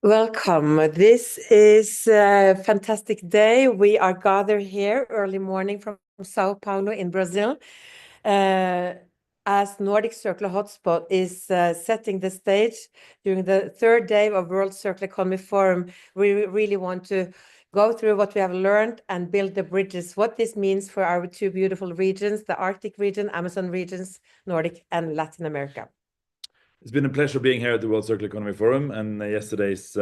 Welcome. This is a fantastic day. We are gathered here early morning from Sao Paulo in Brazil. As Nordic Circular Hotspot is setting the stage during the third day of World Circular Economy Forum, we really want to go through what we have learned and build the bridges, what this means for our two beautiful regions, the Arctic region, Amazon regions, Nordic and Latin America. It's been a pleasure being here at the World Circular Economy Forum, and yesterday's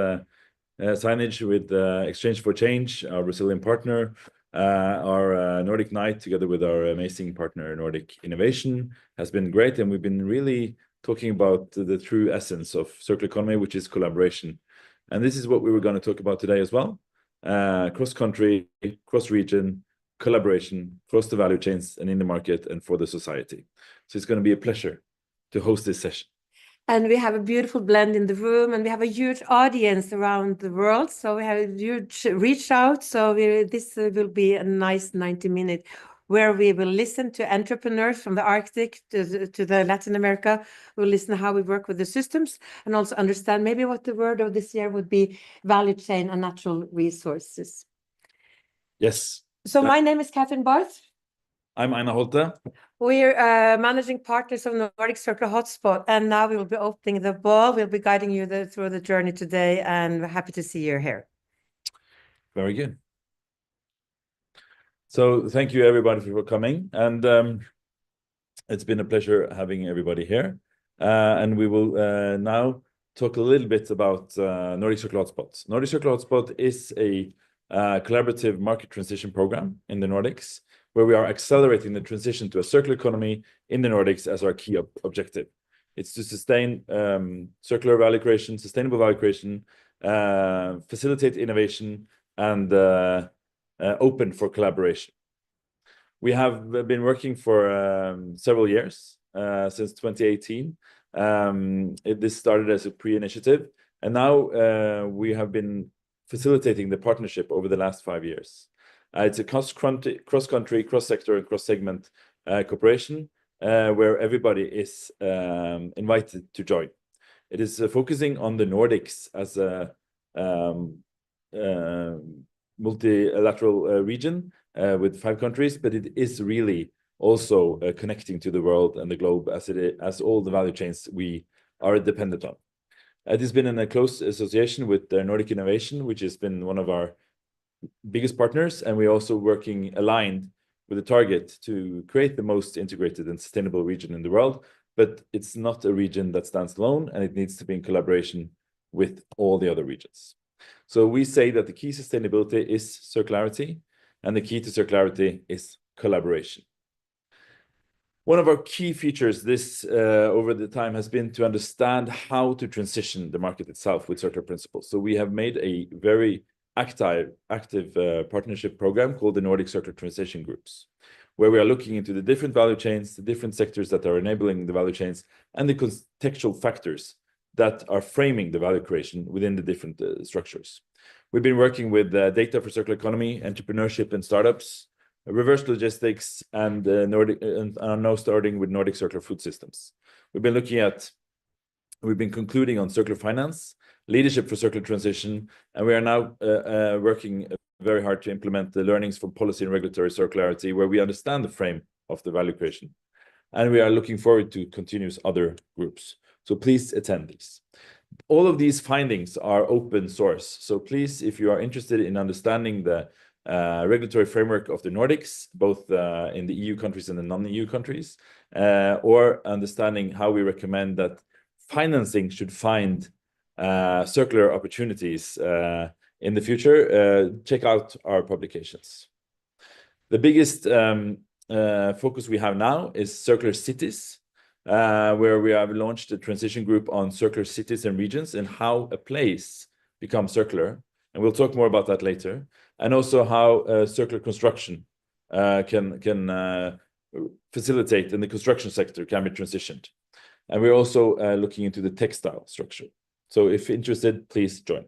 signage with Exchange for Change, our Brazilian partner, our Nordic night together with our amazing partner Nordic Innovation has been great, and we've been really talking about the true essence of circular economy, which is collaboration. And this is what we were going to talk about today as well. Cross-country, cross-region, collaboration, across the value chains and in the market and for the society. So it's going to be a pleasure to host this session. And we have a beautiful blend in the room, and we have a huge audience around the world. So we have a huge reach out. So this will be a nice 90-minute where we will listen to entrepreneurs from the Arctic to the Latin America. We'll listen to how we work with the systems and also understand maybe what the word of this year would be value chain and natural resources. Yes. So my name is Catherine Barth. I'm Einar Holte. We're managing partners of Nordic Circular Hotspot, and now we will be opening the ball. We'll be guiding you through the journey today, and we're happy to see you here. Very good. So thank you everybody for coming, and it's been a pleasure having everybody here. And we will now talk a little bit about Nordic Circular Hotspot. Nordic Circular Hotspot is a collaborative market transition program in the Nordics, where we are accelerating the transition to a circular economy in the Nordics as our key objective. It's to sustain circular value creation, sustainable value creation, facilitate innovation, and open for collaboration. We have been working for several years, since 2018. This started as a pre-initiative, and now we have been facilitating the partnership over the last 5 years. It's a cross-country, cross-sector, and cross-segment cooperation where everybody is invited to join. It is focusing on the Nordics as a multilateral region with 5 countries, but it is really also connecting to the world and the globe as all the value chains we are dependent on. It has been in a close association with Nordic Innovation, which has been one of our biggest partners, and we're also working aligned with the target to create the most integrated and sustainable region in the world. But it's not a region that stands alone, and it needs to be in collaboration with all the other regions. So we say that the key to sustainability is circularity, and the key to circularity is collaboration. One of our key features this over the time has been to understand how to transition the market itself with circular principles. So we have made a very active partnership program called the Nordic Circular Transition Groups, where we are looking into the different value chains, the different sectors that are enabling the value chains, and the contextual factors that are framing the value creation within the different structures. We've been working with data for circular economy, entrepreneurship and startups, reverse logistics, and are now starting with Nordic circular food systems. We've been concluding on circular finance, leadership for circular transition, and we are now working very hard to implement the learnings from policy and regulatory circularity, where we understand the frame of the value creation. And we are looking forward to continuous other groups. So please attend these. All of these findings are open source. So please, if you are interested in understanding the regulatory framework of the Nordics, both in the EU countries and the non-EU countries, or understanding how we recommend that financing should find circular opportunities in the future, check out our publications. The biggest focus we have now is circular cities, where we have launched a transition group on circular cities and regions and how a place becomes circular. And we'll talk more about that later. And also how circular construction can facilitate in the construction sector can be transitioned. And we're also looking into the textile structure. So if interested, please join.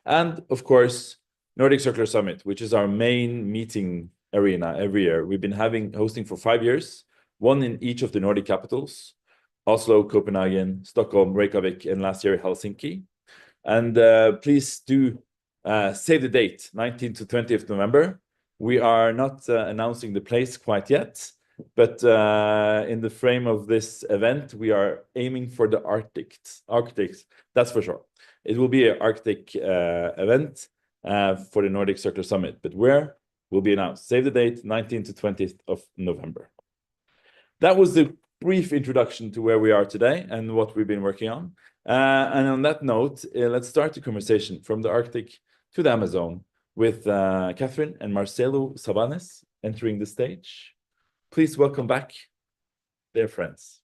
And of course, Nordic Circular Summit, which is our main meeting arena every year. We've been hosting for 5 years, one in each of the Nordic capitals, Oslo, Copenhagen, Stockholm, Reykjavik, and last year, Helsinki. And please do save the date, 19th to 20th November. We are not announcing the place quite yet, but in the frame of this event, we are aiming for the Arctics, that's for sure. It will be an Arctic event for the Nordic Circular Summit, but where will be announced. Save the date, 19th to 20th of November. That was the brief introduction to where we are today and what we've been working on. And on that note, let's start the conversation from the Arctic to the Amazon with Catherine and Marcelo Sabanes entering the stage. Please welcome back their friends.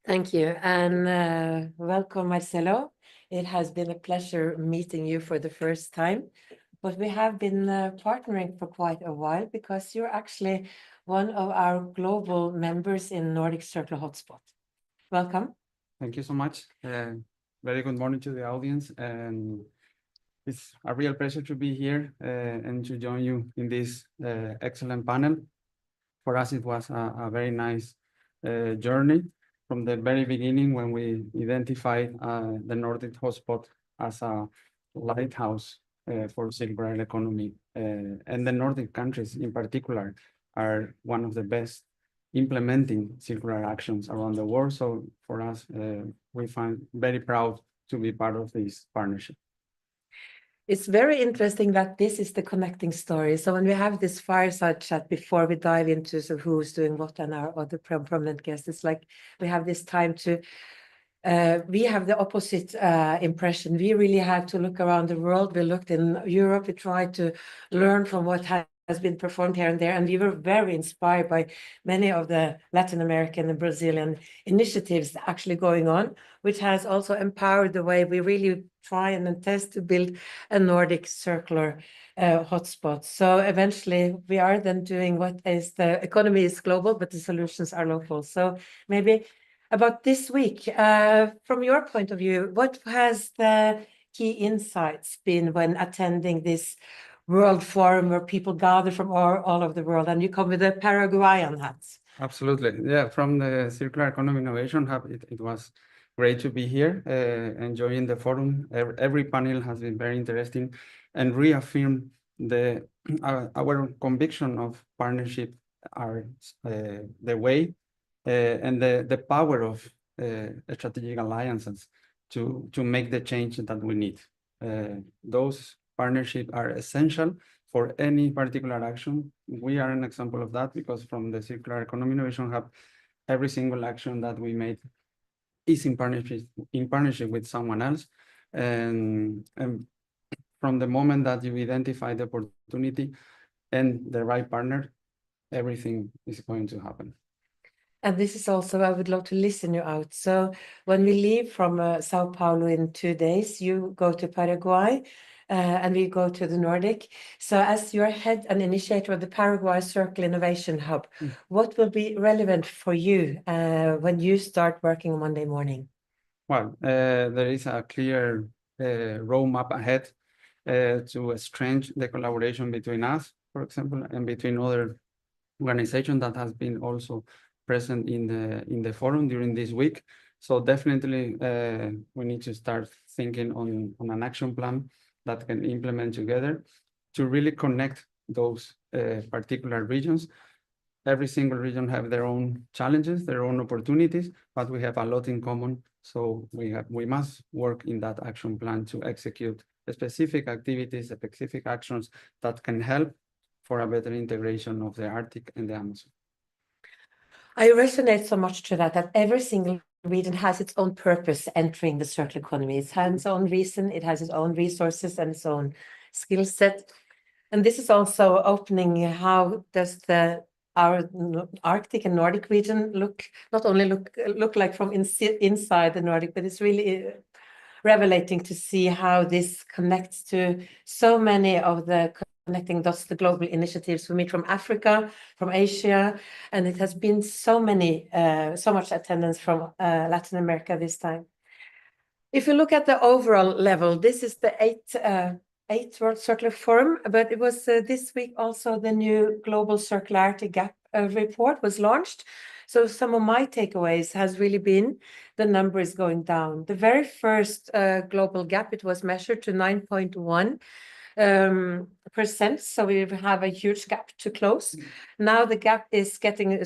Thank you, and welcome, Marcelo. It has been a pleasure meeting you for the first time, but we have been partnering for quite a while because you're actually one of our global members in Nordic Circular Hotspot. Welcome. Thank you so much. Very good morning to the audience, and it's a real pleasure to be here and to join you in this excellent panel. For us, it was a very nice journey from the very beginning when we identified the Nordic hotspot as a lighthouse for circular economy. And the Nordic countries in particular are one of the best implementing circular actions around the world. So for us, we find very proud to be part of this partnership. It's very interesting that this is the connecting story. So when we have this fireside chat before we dive into who's doing what and our other prominent guests, it's like we have this time to, we have the opposite impression. We really had to look around the world. We looked in Europe, we tried to learn from what has been performed here and there, and we were very inspired by many of the Latin American and Brazilian initiatives actually going on, which has also empowered the way we really try and test to build a Nordic circular hotspot. So eventually we are then doing what is the economy is global, but the solutions are local. So maybe about this week, from your point of view, what has the key insights been when attending this World Forum where people gather from all over the world, and you come with a Paraguayan hat? Absolutely. Yeah, from the Circular Economy Innovation Hub, it was great to be here, enjoying the forum. Every panel has been very interesting and reaffirmed our conviction of partnership are the way and the power of strategic alliances to make the change that we need. Those partnerships are essential for any particular action. We are an example of that because from the Circular Economy Innovation Hub, every single action that we made is in partnership with someone else. And from the moment that you identify the opportunity and the right partner, everything is going to happen. And this is also, I would love to listen you out. So when we leave from Sao Paulo in 2 days, you go to Paraguay and we go to the Nordic. So as your head and initiator of the Paraguay Circle Innovation Hub, what will be relevant for you when you start working Monday morning? Well, there is a clear roadmap ahead to strengthen the collaboration between us, for example, and between other organizations that has been also present in the forum during this week. So definitely we need to start thinking on an action plan that can implement together to really connect those particular regions. Every single region have their own challenges, their own opportunities, but we have a lot in common. So we must work in that action plan to execute specific activities, specific actions that can help for a better integration of the Arctic and the Amazon. I resonate so much to that every single region has its own purpose entering the circular economy. It has its own reason, it has its own resources and its own skill set. And this is also opening how does our Arctic and Nordic region not only look like from inside the Nordic, but it's really revelating to see how this connects to so many of the connecting dots, the global initiatives we meet from Africa, from Asia, and it has been so much attendance from Latin America this time. If you look at the overall level, this is the eighth World Circular Forum, but it was this week also the new Global Circularity Gap report was launched. So some of my takeaways has really been the number is going down. The very first global gap, it was measured to 9.1%. So we have a huge gap to close. Now the gap is getting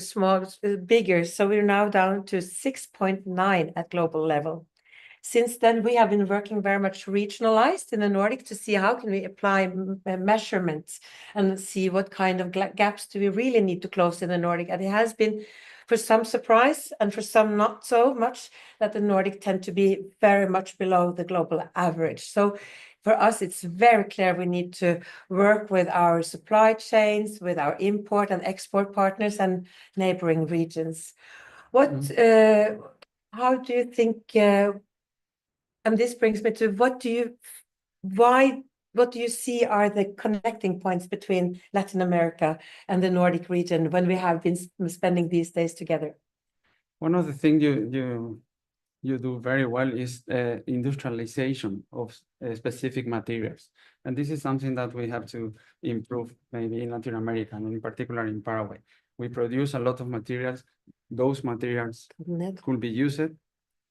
bigger. So we're now down to 6.9 at global level. Since then, we have been working very much regionalized in the Nordic to see how can we apply measurements and see what kind of gaps do we really need to close in the Nordic. And it has been, for some surprise and for some not so much, that the Nordic tend to be very much below the global average. So for us, it's very clear we need to work with our supply chains, with our import and export partners and neighboring regions. How do you think, and this brings me to what do you see are the connecting points between Latin America and the Nordic region when we have been spending these days together? One of the things you do very well is industrialization of specific materials. And this is something that we have to improve maybe in Latin America, and in particular in Paraguay. We produce a lot of materials. Those materials could be used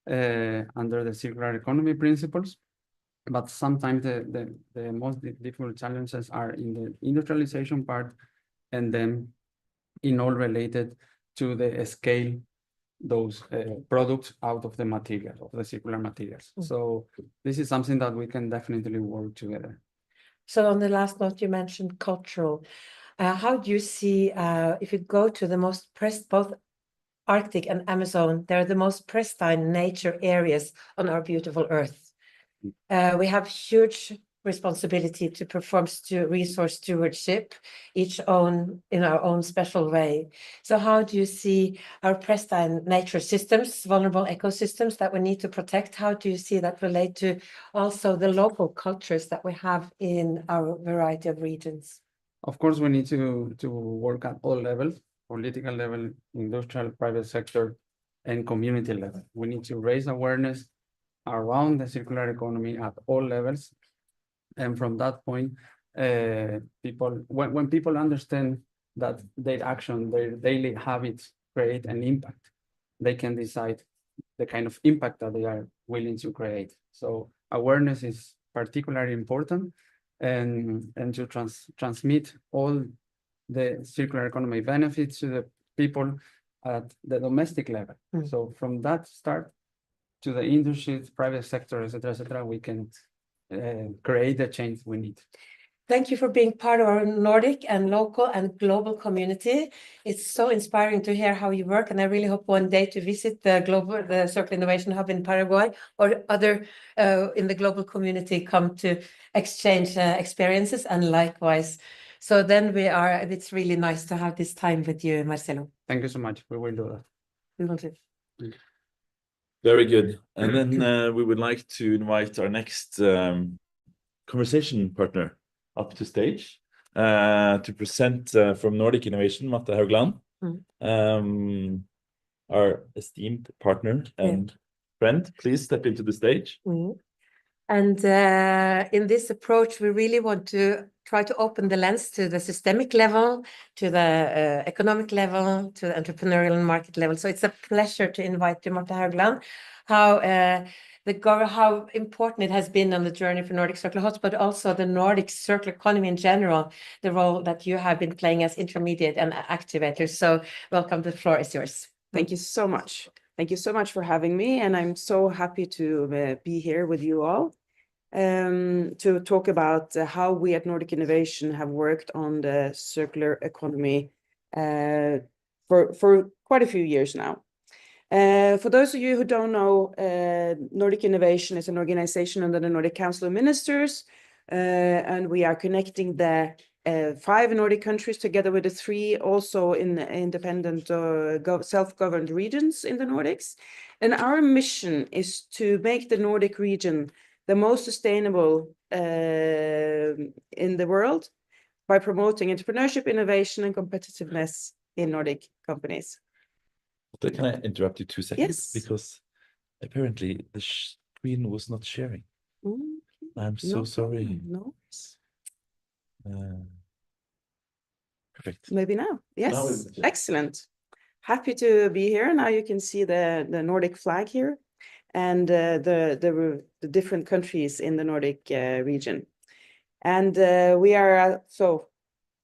under the circular economy principles, but sometimes the most difficult challenges are in the industrialization part, and then in all related to the scale those products out of the materials, of the circular materials. So this is something that we can definitely work together. So on the last note, you mentioned cultural. How do you see, if you go to the most both Arctic and Amazon, they're the most pristine nature areas on our beautiful Earth. We have huge responsibility to perform resource stewardship, each in our own special way. So how do you see our pristine nature systems, vulnerable ecosystems that we need to protect? How do you see that relate to also the local cultures that we have in our variety of regions? Of course, we need to work at all levels, political level, industrial, private sector, and community level. We need to raise awareness around the circular economy at all levels. And from that point, when people understand that their action, their daily habits create an impact, they can decide the kind of impact that they are willing to create. So awareness is particularly important, and to transmit all the circular economy benefits to the people at the domestic level. So from that start to the industry, private sector, etc., we can create the change we need. Thank you for being part of our Nordic and local and global community. It's so inspiring to hear how you work, and I really hope one day to visit the Circular Innovation Hub in Paraguay, or other in the global community come to exchange experiences, and likewise. So then it's really nice to have this time with you, Marcelo. Thank you so much. We will do that. We will do. Very good. And then we would like to invite our next conversation partner up to stage to present from Nordic Innovation, Marte Haugland, our esteemed partner and friend. Please step into the stage. And in this approach, we really want to try to open the lens to the systemic level, to the economic level, to the entrepreneurial and market level. So it's a pleasure to invite you, Marte Haugland, how important it has been on the journey for Nordic Circular Hubs, but also the Nordic circular economy in general, the role that you have been playing as intermediate and activator. So welcome, the floor is yours. Thank you so much. Thank you so much for having me, and I'm so happy to be here with you all to talk about how we at Nordic Innovation have worked on the circular economy for quite a few years now. For those of you who don't know, Nordic Innovation is an organization under the Nordic Council of Ministers, and we are connecting the 5 Nordic countries together with the 3 also in independent self-governed regions in the Nordics. And our mission is to make the Nordic region the most sustainable in the world by promoting entrepreneurship, innovation, and competitiveness in Nordic companies. Can I interrupt you 2 seconds? Yes. Because apparently the screen was not sharing. I'm so sorry. No. Perfect. Maybe now. Yes. Now Excellent. Happy to be here. Now you can see the Nordic flag here. and the different countries in the Nordic region. And we are so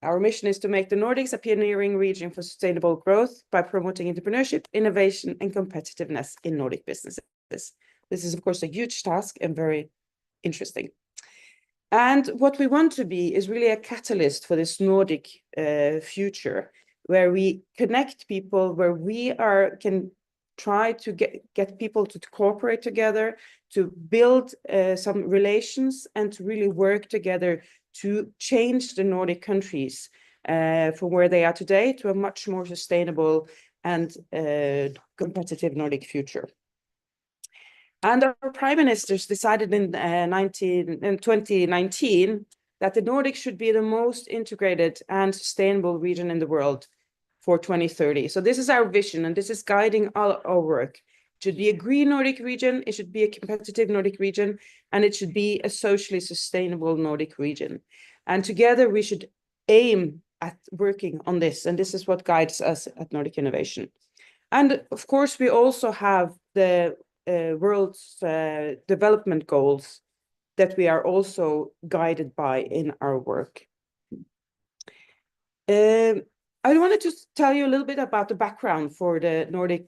our mission is to make the Nordics a pioneering region for sustainable growth by promoting entrepreneurship, innovation, and competitiveness in Nordic businesses. This is, of course, a huge task and very interesting. And what we want to be is really a catalyst for this Nordic future, where we connect people, where we can try to get people to cooperate together, to build some relations, and to really work together to change the Nordic countries from where they are today to a much more sustainable and competitive Nordic future. And our prime ministers decided in 2019 that the Nordics should be the most integrated and sustainable region in the world for 2030. So this is our vision, and this is guiding all our work. It should be a green Nordic region, it should be a competitive Nordic region, and it should be a socially sustainable Nordic region. And together we should aim at working on this, and this is what guides us at Nordic Innovation. And of course, we also have the world's development goals that we are also guided by in our work. I wanted to tell you a little bit about the background for the Nordic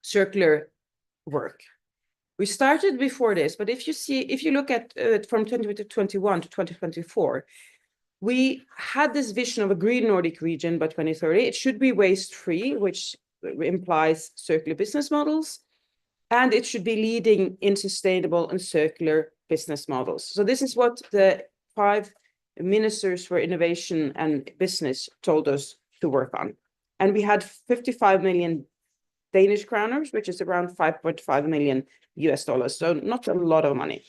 circular work. We started before this, but if you look at from 2021 to 2024, we had this vision of a green Nordic region by 2030. It should be waste-free, which implies circular business models, and it should be leading in sustainable and circular business models. So this is what the 5 ministers for innovation and business told us to work on. And we had 55 million Danish kroners, which is around $5.5 million US, so not a lot of money.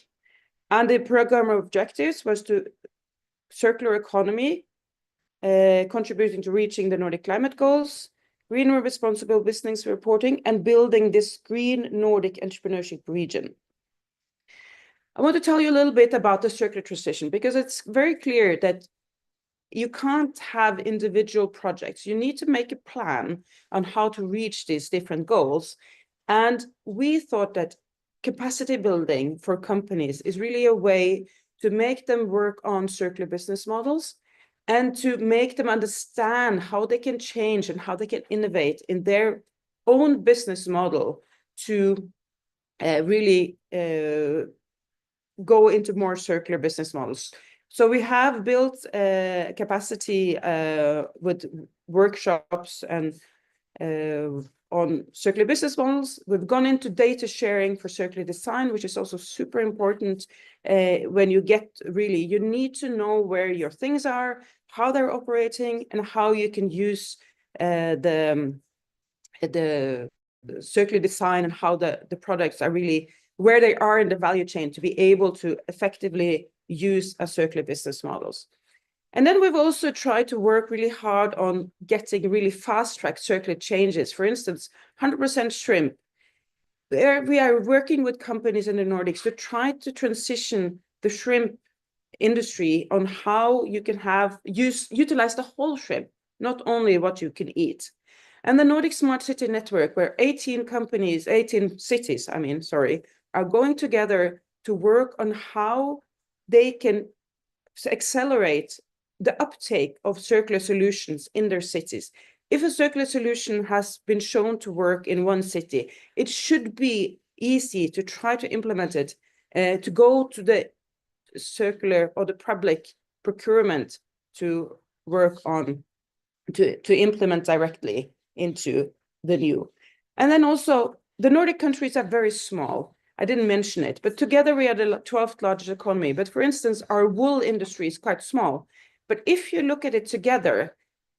And the program objectives was to circular economy, contributing to reaching the Nordic climate goals, green and responsible business reporting, and building this green Nordic entrepreneurship region. I want to tell you a little bit about the circular transition, because it's very clear that you can't have individual projects. You need to make a plan on how to reach these different goals. And we thought that capacity building for companies is really a way to make them work on circular business models and to make them understand how they can change and how they can innovate in their own business model to really go into more circular business models. So we have built capacity with workshops and on circular business models. We've gone into data sharing for circular design, which is also super important. When you you need to know where your things are, how they're operating, and how you can use the circular design and how the products are really where they are in the value chain to be able to effectively use a circular business models. And then we've also tried to work really hard on getting really fast-track circular changes. For instance, 100% shrimp. There we are working with companies in the Nordics to try to transition the shrimp industry on how you can utilize the whole shrimp, not only what you can eat. And the Nordic Smart City Network, where 18 cities, are going together to work on how they can accelerate the uptake of circular solutions in their cities. If a circular solution has been shown to work in one city, it should be easy to try to implement it, to go to the circular or the public procurement to work on, to implement directly into the new. And then also, the Nordic countries are very small. I didn't mention it, but together we are the 12th largest economy. But for instance, our wool industry is quite small. But if you look at it together,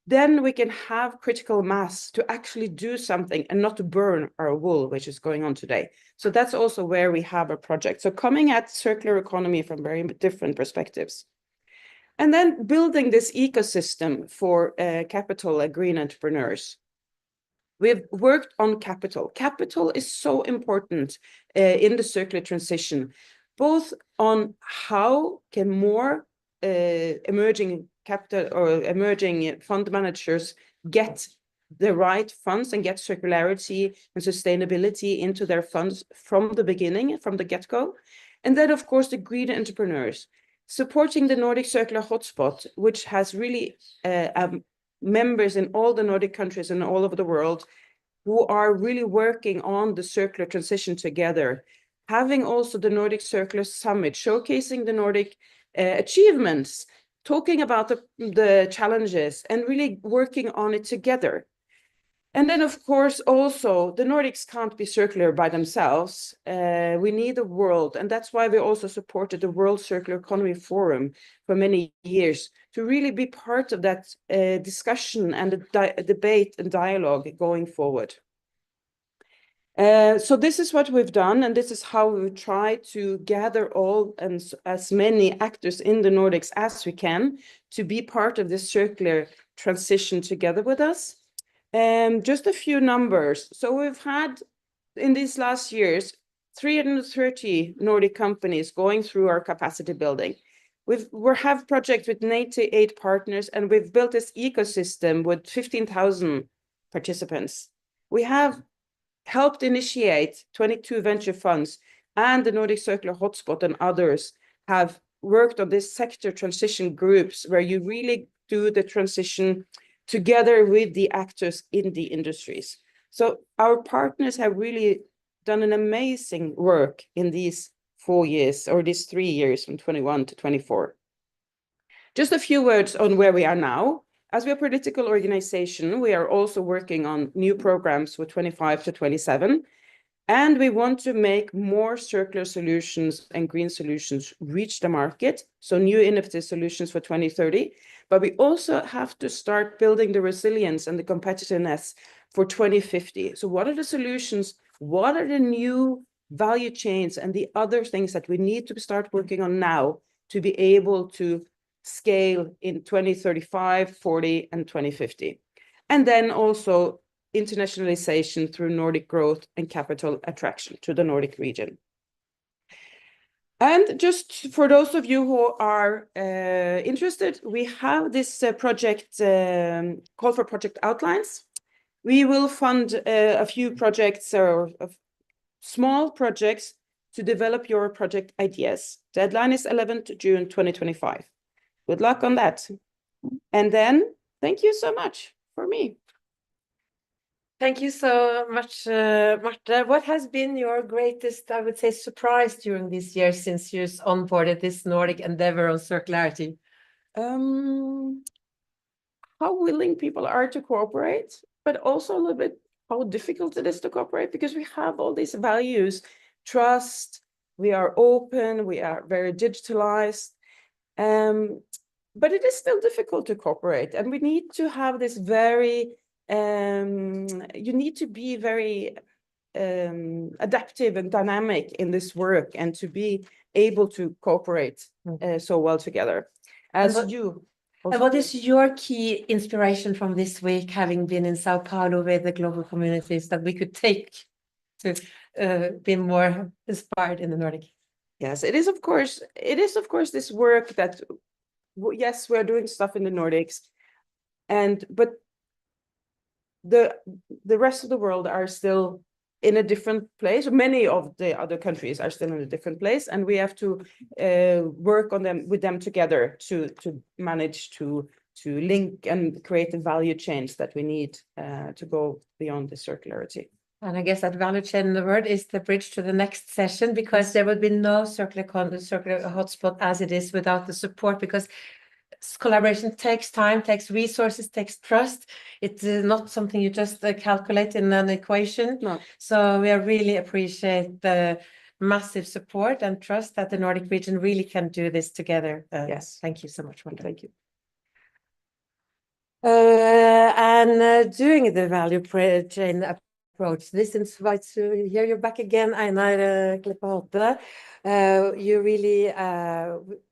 then we can have critical mass to actually do something and not to burn our wool, which is going on today. So that's also where we have a project. So coming at circular economy from very different perspectives. And then building this ecosystem for capital and green entrepreneurs. We've worked on capital. Capital is so important in the circular transition, both on how can more emerging capital or emerging fund managers get the right funds and get circularity and sustainability into their funds from the beginning, from the get-go. And then, of course, the green entrepreneurs, supporting the Nordic Circular Hotspot, which has really members in all the Nordic countries and all over the world who are really working on the circular transition together. Having also the Nordic Circular Summit, showcasing the Nordic achievements, talking about the challenges and really working on it together. And then, of course, also the Nordics can't be circular by themselves. We need a world, and that's why we also supported the World Circular Economy Forum for many years to really be part of that discussion and the debate and dialogue going forward. So this is what we've done, and this is how we try to gather all and as many actors in the Nordics as we can to be part of this circular transition together with us. Just a few numbers. So we've had, in these last years, 330 Nordic companies going through our capacity building. We have projects with 98 partners, and we've built this ecosystem with 15,000 participants. We have helped initiate 22 venture funds, and the Nordic Circular Hotspot and others have worked on this sector transition groups where you really do the transition together with the actors in the industries. So our partners have really done an amazing work in these 4 years, or these 3 years from 21 to 24. Just a few words on where we are now. As we are a political organization, we are also working on new programs for 25 to 27. And we want to make more circular solutions and green solutions reach the market. So new innovative solutions for 2030. But we also have to start building the resilience and the competitiveness for 2050. So what are the solutions? What are the new value chains and the other things that we need to start working on now to be able to scale in 2035, 40, and 2050? And then also internationalization through Nordic growth and capital attraction to the Nordic region. And just for those of you who are interested, we have this project call for project outlines. We will fund a few projects or small projects to develop your project ideas. Deadline is 11th June 2025. Good luck on that. And then thank you so much for me. Thank you so much, Marta. What has been your greatest, I would say, surprise during this year since you onboarded this Nordic endeavor on circularity? How willing people are to cooperate, but also a little bit how difficult it is to cooperate, because we have all these values, trust, we are open, we are very digitalized, but it is still difficult to cooperate, and we need to have this very you need to be very adaptive and dynamic in this work and to be able to cooperate so well together as you. And what is your key inspiration from this week, having been in Sao Paulo with the global communities, that we could take to be more inspired in the Nordic? Yes, it is of course this work that, yes, we're doing stuff in the Nordics, but the rest of the world are still in a different place. Many of the other countries are still in a different place, and we have to work on them with them together to manage to link and create the value chains that we need to go beyond the circularity. And I guess that value chain in the world is the bridge to the next session, because there would be no circular hotspot as it is without the support, because collaboration takes time, takes resources, takes trust. It's not something you just calculate in an equation. No. So we really appreciate the massive support and trust that the Nordic region really can do this together. Yes. Thank you so much, Marta. Thank you. Doing the value chain approach, this invites you, here you're back again, Einar Klippe-Holte. You really,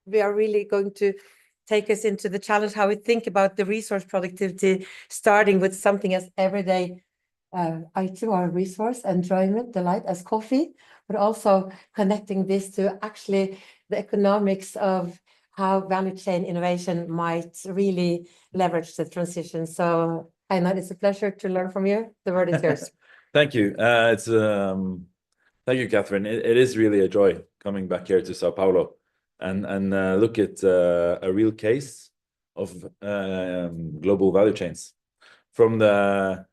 we are really going to take us into the challenge, how we think about the resource productivity, starting with something as everyday item or resource, enjoyment, delight as coffee, but also connecting this to actually the economics of how value chain innovation might really leverage the transition. So Einar, it's a pleasure to learn from you. The word is yours. Thank you. Thank you, Catherine. It is really a joy coming back here to Sao Paulo and look at a real case of global value chains from the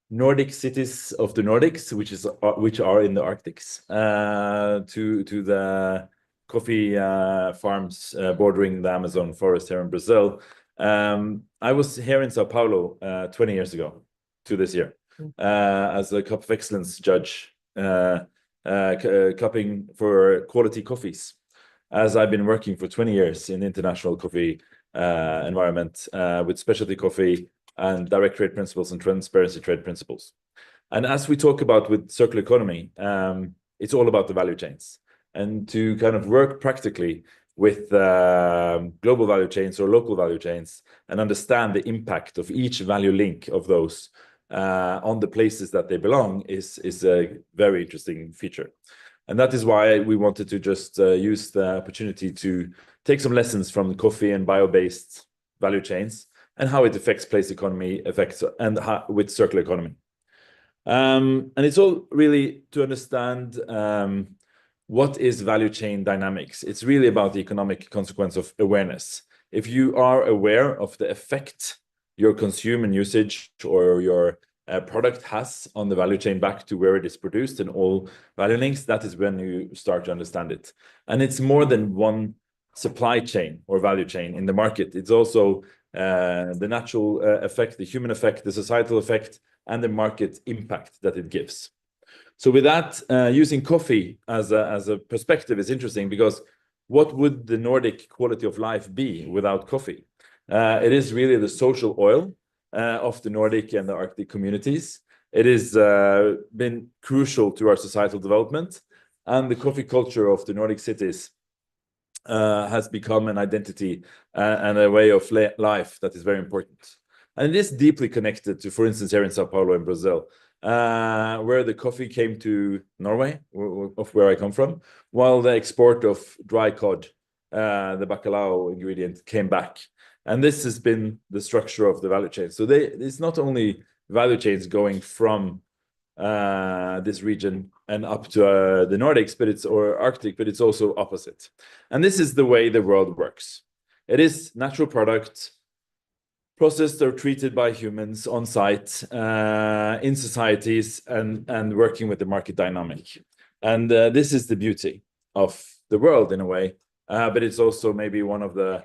Nordic cities of the Nordics, which are in the Arctics, to the coffee farms bordering the Amazon forest here in Brazil. I was here in Sao Paulo 20 years ago to this year as a Cup of Excellence judge, cupping for quality coffees, as I've been working for 20 years in international coffee environment with specialty coffee and direct trade principles and transparency trade principles. And as we talk about with circular economy, it's all about the value chains, and to kind of work practically with global value chains or local value chains and understand the impact of each value link of those on the places that they belong is a very interesting feature. And that is why we wanted to just use the opportunity to take some lessons from the coffee and bio-based value chains and how it affects place economy effects and with circular economy. And it's all really to understand what is value chain dynamics. It's really about the economic consequence of awareness. If you are aware of the effect your consume and usage or your product has on the value chain back to where it is produced and all value links, that is when you start to understand it. And it's more than one supply chain or value chain in the market. It's also the natural effect, the human effect, the societal effect, and the market impact that it gives. So with that, using coffee as a perspective is interesting, because what would the Nordic quality of life be without coffee? It is really the social oil of the Nordic and the Arctic communities. It has been crucial to our societal development, and the coffee culture of the Nordic cities has become an identity and a way of life that is very important. And it is deeply connected to, for instance, here in Sao Paulo in Brazil, where the coffee came to Norway, of where I come from, while the export of dry cod, the bacalhau ingredient, came back. And this has been the structure of the value chain. So it's not only value chains going from this region and up to the Nordics, or Arctic, but it's also opposite. And this is the way the world works. It is natural products processed or treated by humans on site in societies and working with the market dynamic. And this is the beauty of the world in a way, but it's also maybe one of the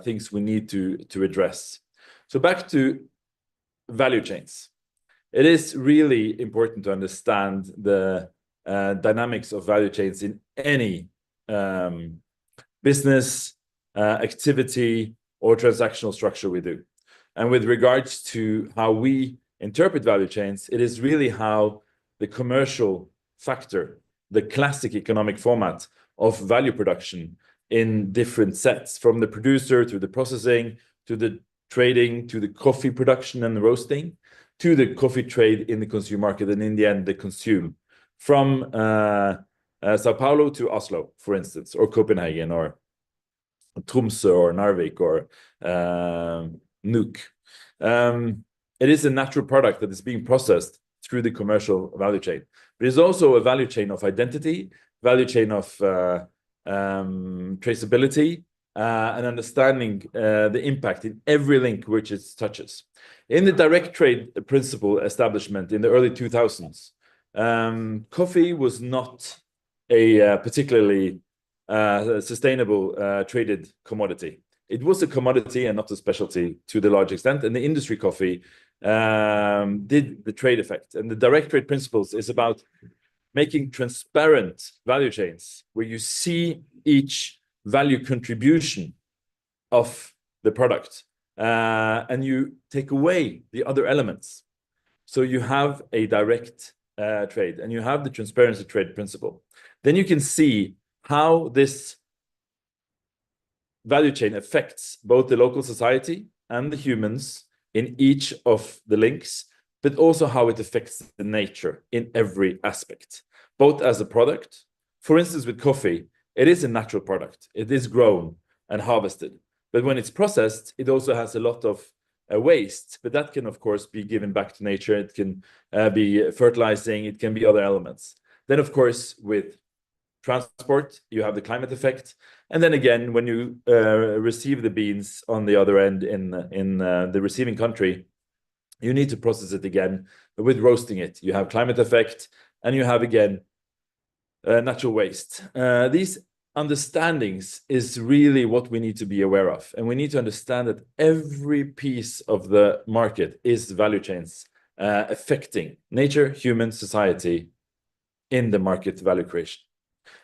things we need to address. So back to value chains. It is really important to understand the dynamics of value chains in any business, activity, or transactional structure we do. And with regards to how we interpret value chains, it is really how the commercial factor, the classic economic format of value production in different sets, from the producer to the processing, to the trading, to the coffee production and the roasting, to the coffee trade in the consumer market, and in the end, the consume. From Sao Paulo to Oslo, for instance, or Copenhagen, or Tromsø, or Narvik, or Nuuk. It is a natural product that is being processed through the commercial value chain. But it's also a value chain of identity, value chain of traceability, and understanding the impact in every link which it touches. In the direct trade principle establishment in the early 2000s, coffee was not a particularly sustainable traded commodity. It was a commodity and not a specialty to the large extent, and the industry coffee did the trade effect. And the direct trade principles is about making transparent value chains where you see each value contribution of the product and you take away the other elements. So you have a direct trade and you have the transparency trade principle. Then you can see how this value chain affects both the local society and the humans in each of the links, but also how it affects the nature in every aspect, both as a product. For instance, with coffee, it is a natural product. It is grown and harvested. But when it's processed, it also has a lot of waste, but that can, of course, be given back to nature. It can be fertilizing, it can be other elements. Then, of course, with transport, you have the climate effect. And then again, when you receive the beans on the other end in the receiving country, you need to process it again with roasting it. You have climate effect, and you have, again, natural waste. These understandings is really what we need to be aware of. And we need to understand that every piece of the market is value chains affecting nature, human, society in the market value creation.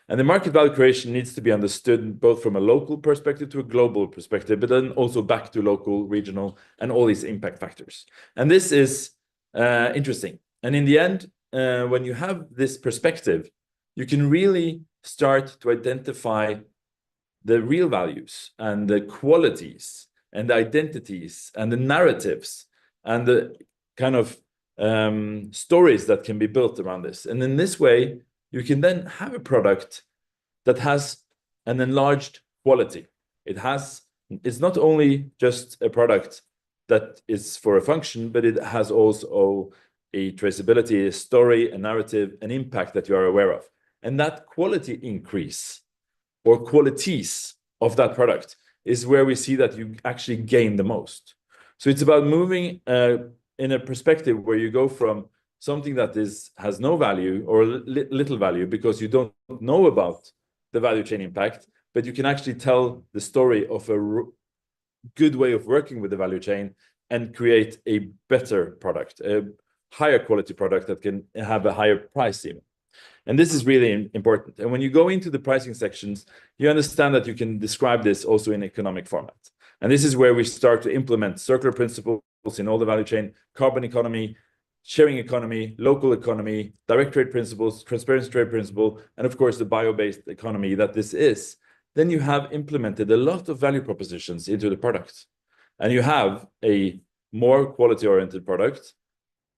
And the market value creation needs to be understood both from a local perspective to a global perspective, but then also back to local, regional, and all these impact factors. And this is interesting. And in the end, when you have this perspective, you can really start to identify the real values and the qualities and the identities and the narratives and the kind of stories that can be built around this. And in this way, you can then have a product that has an enlarged quality. It's not only just a product that is for a function, but it has also a traceability, a story, a narrative, an impact that you are aware of. And that quality increase or qualities of that product is where we see that you actually gain the most. So it's about moving in a perspective where you go from something that has no value or little value because you don't know about the value chain impact, but you can actually tell the story of a good way of working with the value chain and create a better product, a higher quality product that can have a higher price even. And this is really important. And when you go into the pricing sections, you understand that you can describe this also in economic format. And this is where we start to implement circular principles in all the value chain, carbon economy, sharing economy, local economy, direct trade principles, transparency trade principle, and of course the bio-based economy that this is. Then you have implemented a lot of value propositions into the product. And you have a more quality-oriented product,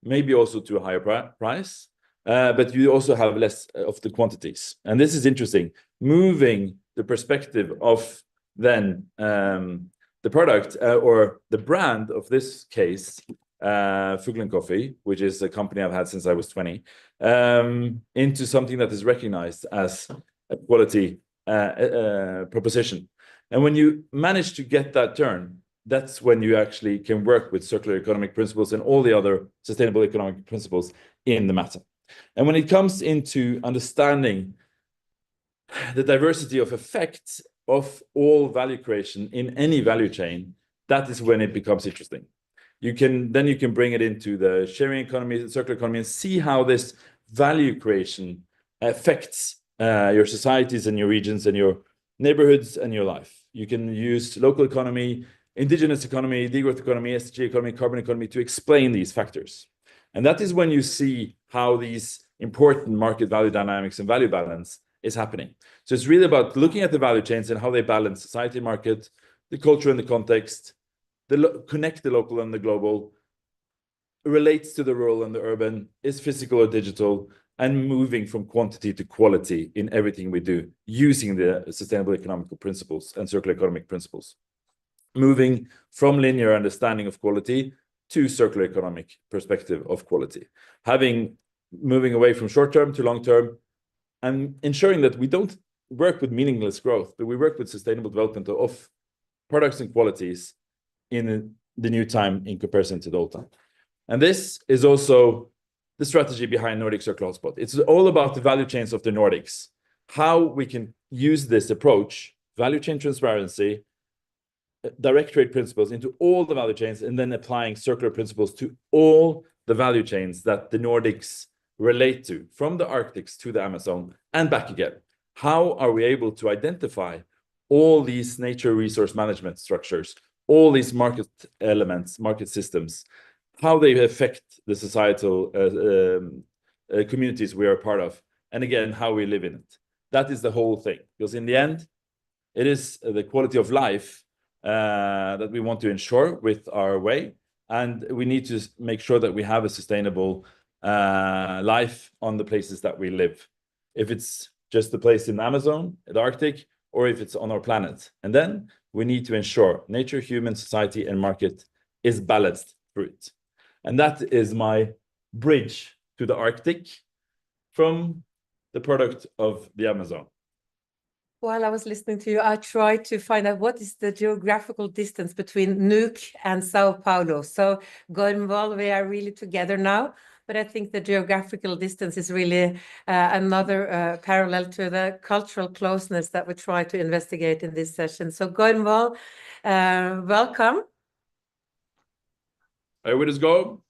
maybe also to a higher price, but you also have less of the quantities. And this is interesting, moving the perspective of then the product or the brand of this case, Fuglen Coffee, which is a company I've had since I was 20, into something that is recognized as a quality proposition. And when you manage to get that turn, that's when you actually can work with circular economic principles and all the other sustainable economic principles in the matter. And when it comes into understanding the diversity of effects of all value creation in any value chain, that is when it becomes interesting. You can bring it into the sharing economy, the circular economy, and see how this value creation affects your societies and your regions and your neighborhoods and your life. You can use local economy, indigenous economy, degrowth economy, SDG economy, carbon economy to explain these factors. And that is when you see how these important market value dynamics and value balance is happening. So it's really about looking at the value chains and how they balance society, market, the culture and the context, connect the local and the global, relates to the rural and the urban, is physical or digital, and moving from quantity to quality in everything we do, using the sustainable economical principles and circular economic principles. Moving from linear understanding of quality to circular economic perspective of quality. Moving away from short-term to long-term, and ensuring that we don't work with meaningless growth, but we work with sustainable development of products and qualities in the new time in comparison to the old time. And this is also the strategy behind Nordic Circular Hotspot. It's all about the value chains of the Nordics, how we can use this approach, value chain transparency, direct trade principles into all the value chains, and then applying circular principles to all the value chains that the Nordics relate to, from the Arctics to the Amazon and back again. How are we able to identify all these nature resource management structures, all these market elements, market systems, how they affect the societal communities we are a part of, and again, how we live in it. That is the whole thing, because in the end, it is the quality of life that we want to ensure with our way, and we need to make sure that we have a sustainable life on the places that we live. If it's just the place in the Amazon, the Arctic, or if it's on our planet. And then we need to ensure nature, human, society, and market is balanced fruit. And that is my bridge to the Arctic from the product of the Amazon. While I was listening to you, I tried to find out what is the geographical distance between Nuuk and Sao Paulo. So Gunvald, we are really together now, but I think the geographical distance is really another parallel to the cultural closeness that we try to investigate in this session. So Gunvald, welcome. Are you with us, go?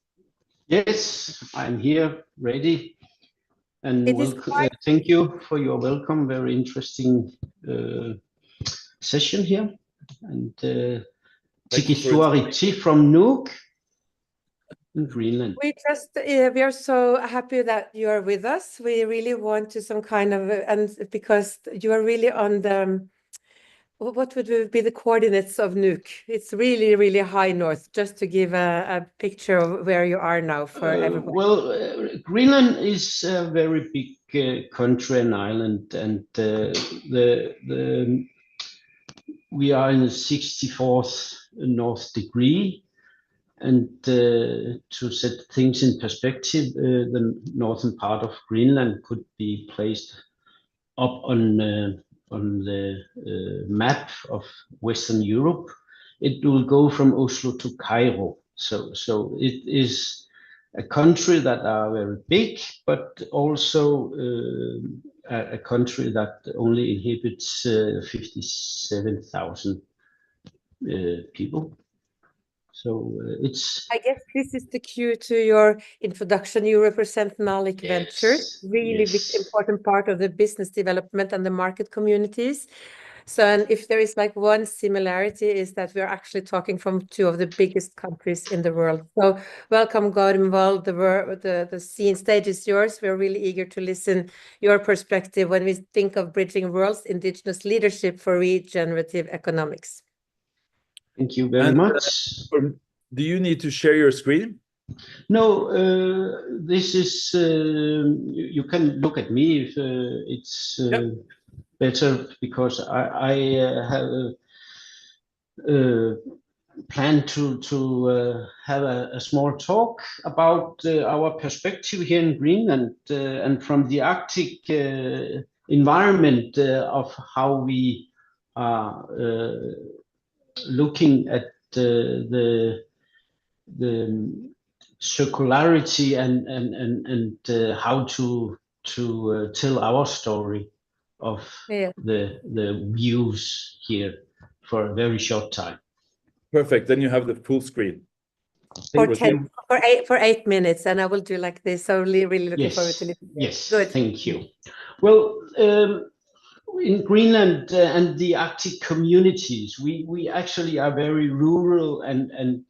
Yes, I'm here, ready. And It is thank you for your welcome. Very interesting session here. And Tikisuariti from Nuuk in Greenland. We are so happy that you are with us. We really want to some kind of, and because you are really on the, what would be the coordinates of Nuuk? It's really, really high north, just to give a picture of where you are now for everybody. Well, Greenland is a very big country and island, and we are in the 64th north degree. And to set things in perspective, the northern part of Greenland could be placed up on the map of Western Europe. It will go from Oslo to Cairo. So it is a country that are very big, but also a country that only inhabits 57,000 people. So it's. I guess this is the cue to your introduction. You represent Nordic Ventures, really big, important part of the business development and the market communities. So, and if there is like one similarity is that we're actually talking from two of the biggest countries in the world. So welcome, Gunvald. The scene stage is yours. We're really eager to listen your perspective when we think of bridging worlds, indigenous leadership for regenerative economics. Thank you very much. Do you need to share your screen? No, this is, you can look at me if it's better, because I have planned to have a small talk about our perspective here in Greenland and from the Arctic environment of how we are looking at the circularity and how to tell our story of the views here for a very short time. Perfect. Then you have the full screen. For 8 minutes, and I will do like this. So really looking forward to listening. Yes, good. Thank you. Well, in Greenland and the Arctic communities, we actually are very rural and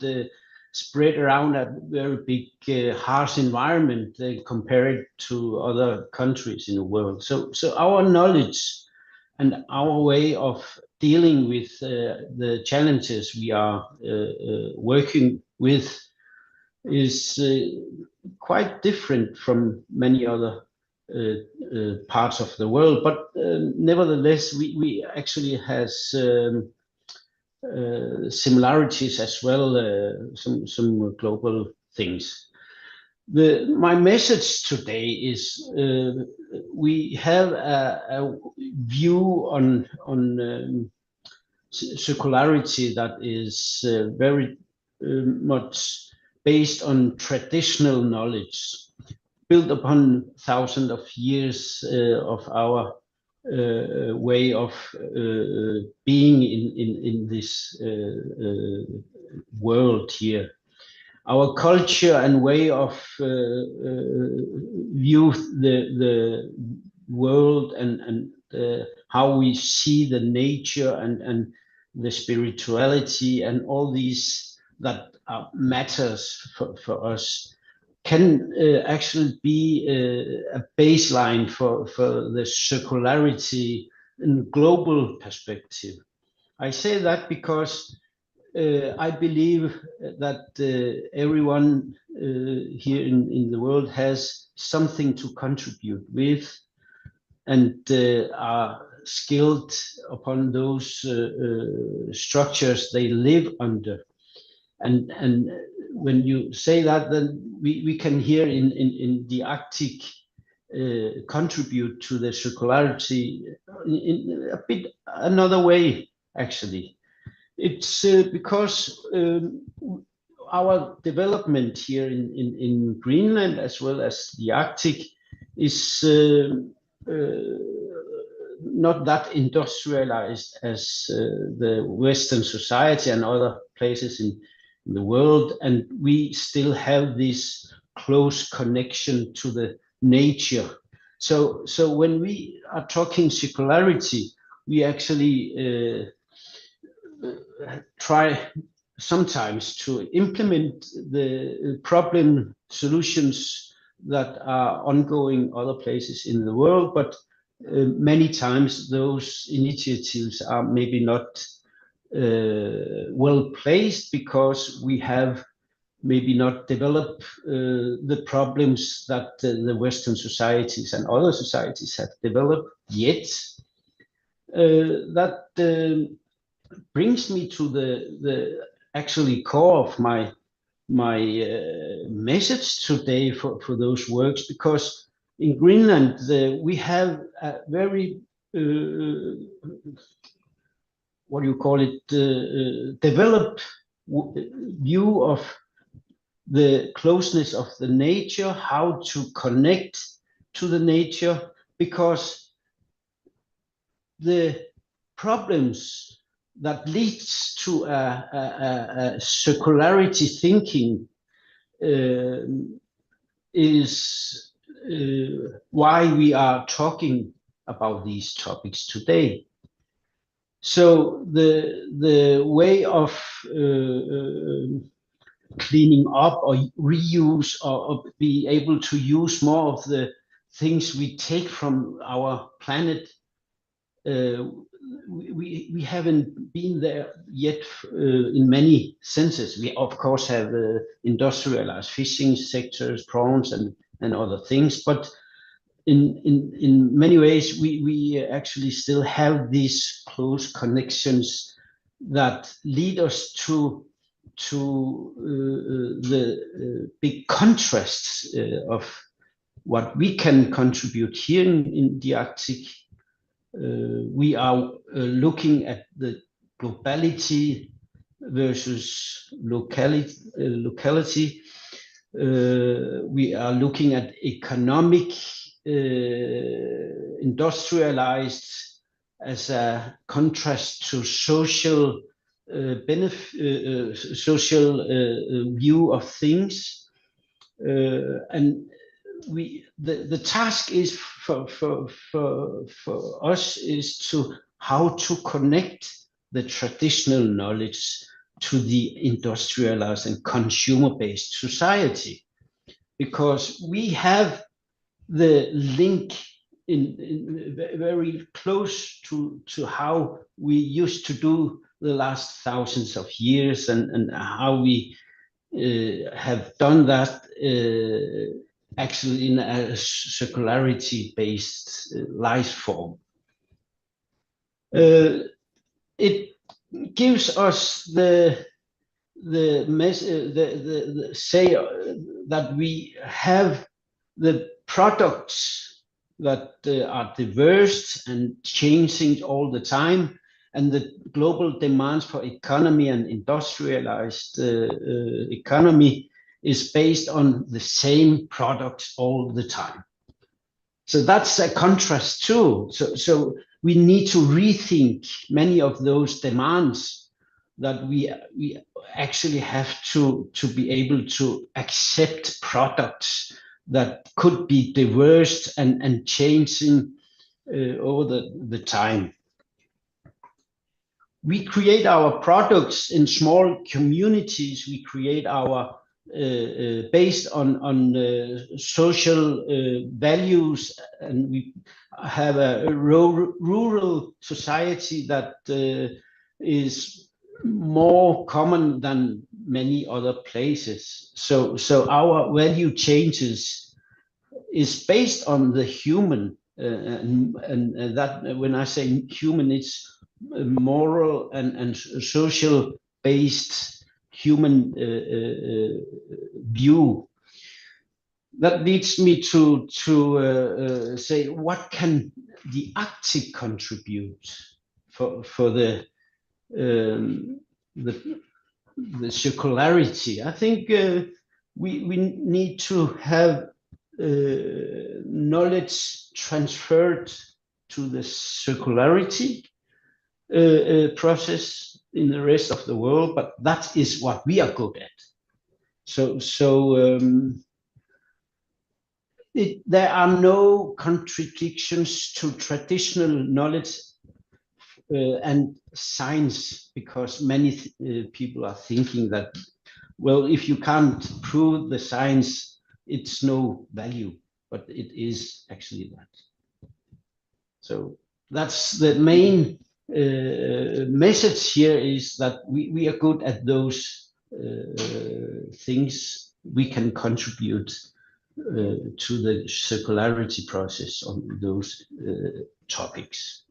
spread around a very big, harsh environment compared to other countries in the world. So our knowledge and our way of dealing with the challenges we are working with is quite different from many other parts of the world, but nevertheless, we actually has similarities as well, some global things. My message today is we have a view on circularity that is very much based on traditional knowledge, built upon thousands of years of our way of being in this world here. Our culture and way of view the world and how we see the nature and the spirituality and all these that matters for us can actually be a baseline for the circularity in global perspective. I say that because I believe that everyone here in the world has something to contribute with and are skilled upon those structures they live under. And when you say that, then we can here in the Arctic contribute to the circularity in a bit another way, actually. It's because our development here in Greenland as well as the Arctic is not that industrialized as the Western society and other places in the world, and we still have this close connection to the nature. So when we are talking circularity, we actually try sometimes to implement the problem solutions that are ongoing other places in the world, but many times those initiatives are maybe not well placed because we have maybe not developed the problems that the Western societies and other societies have developed yet. That brings me to the actually core of my message today for those works, because in Greenland we have a very what do you call it, developed view of the closeness of the nature, how to connect to the nature, because the problems that leads to a circularity thinking is why we are talking about these topics today. So the way of cleaning up or reuse or be able to use more of the things we take from our planet, we haven't been there yet in many senses. We of course have industrialized fishing sectors, prawns and other things, but in many ways we actually still have these close connections that lead us to the big contrasts of what we can contribute here in the Arctic. We are looking at the globality versus locality. We are looking at economic, industrialized as a contrast to social social view of things, and the task is for us is to how to connect the traditional knowledge to the industrialized and consumer-based society, because we have the link in very close to how we used to do the last thousands of years, and how we have done that actually in a circularity-based life form. It gives us the say that we have the products that are diverse and changing all the time, and the global demands for economy and industrialized economy is based on the same products all the time. So that's a contrast too. So we need to rethink many of those demands, that we actually have to be able to accept products that could be diverse and changing over the time. We create our products in small communities. We create our based on social values, and we have a rural society that is more common than many other places. So our value changes is based on the human, and that when I say human, it's moral and social based human view. That leads me to say, what can the Arctic contribute for the circularity? I think we need to have knowledge transferred to the circularity process in the rest of the world, but that is what we are good at. There are no contradictions to traditional knowledge and science, because many people are thinking that, well, if you can't prove the science, it's no value, but it is actually that. So that's the main message here, is that we are good at those things. We can contribute to the circularity process on those topics.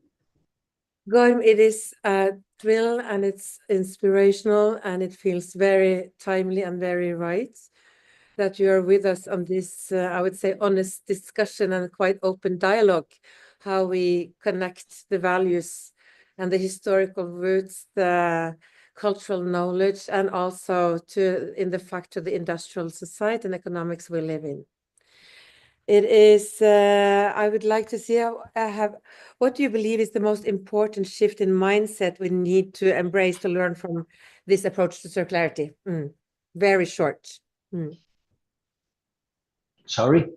Gorm, it is a thrill and it's inspirational and it feels very timely and very right that you are with us on this, I would say, honest discussion and quite open dialogue, how we connect the values and the historical roots, the cultural knowledge, and also in the fact to the industrial society and economics we live in. It is, I would like to see what do you believe is the most important shift in mindset we need to embrace to learn from this approach to circularity? Very short. Sorry?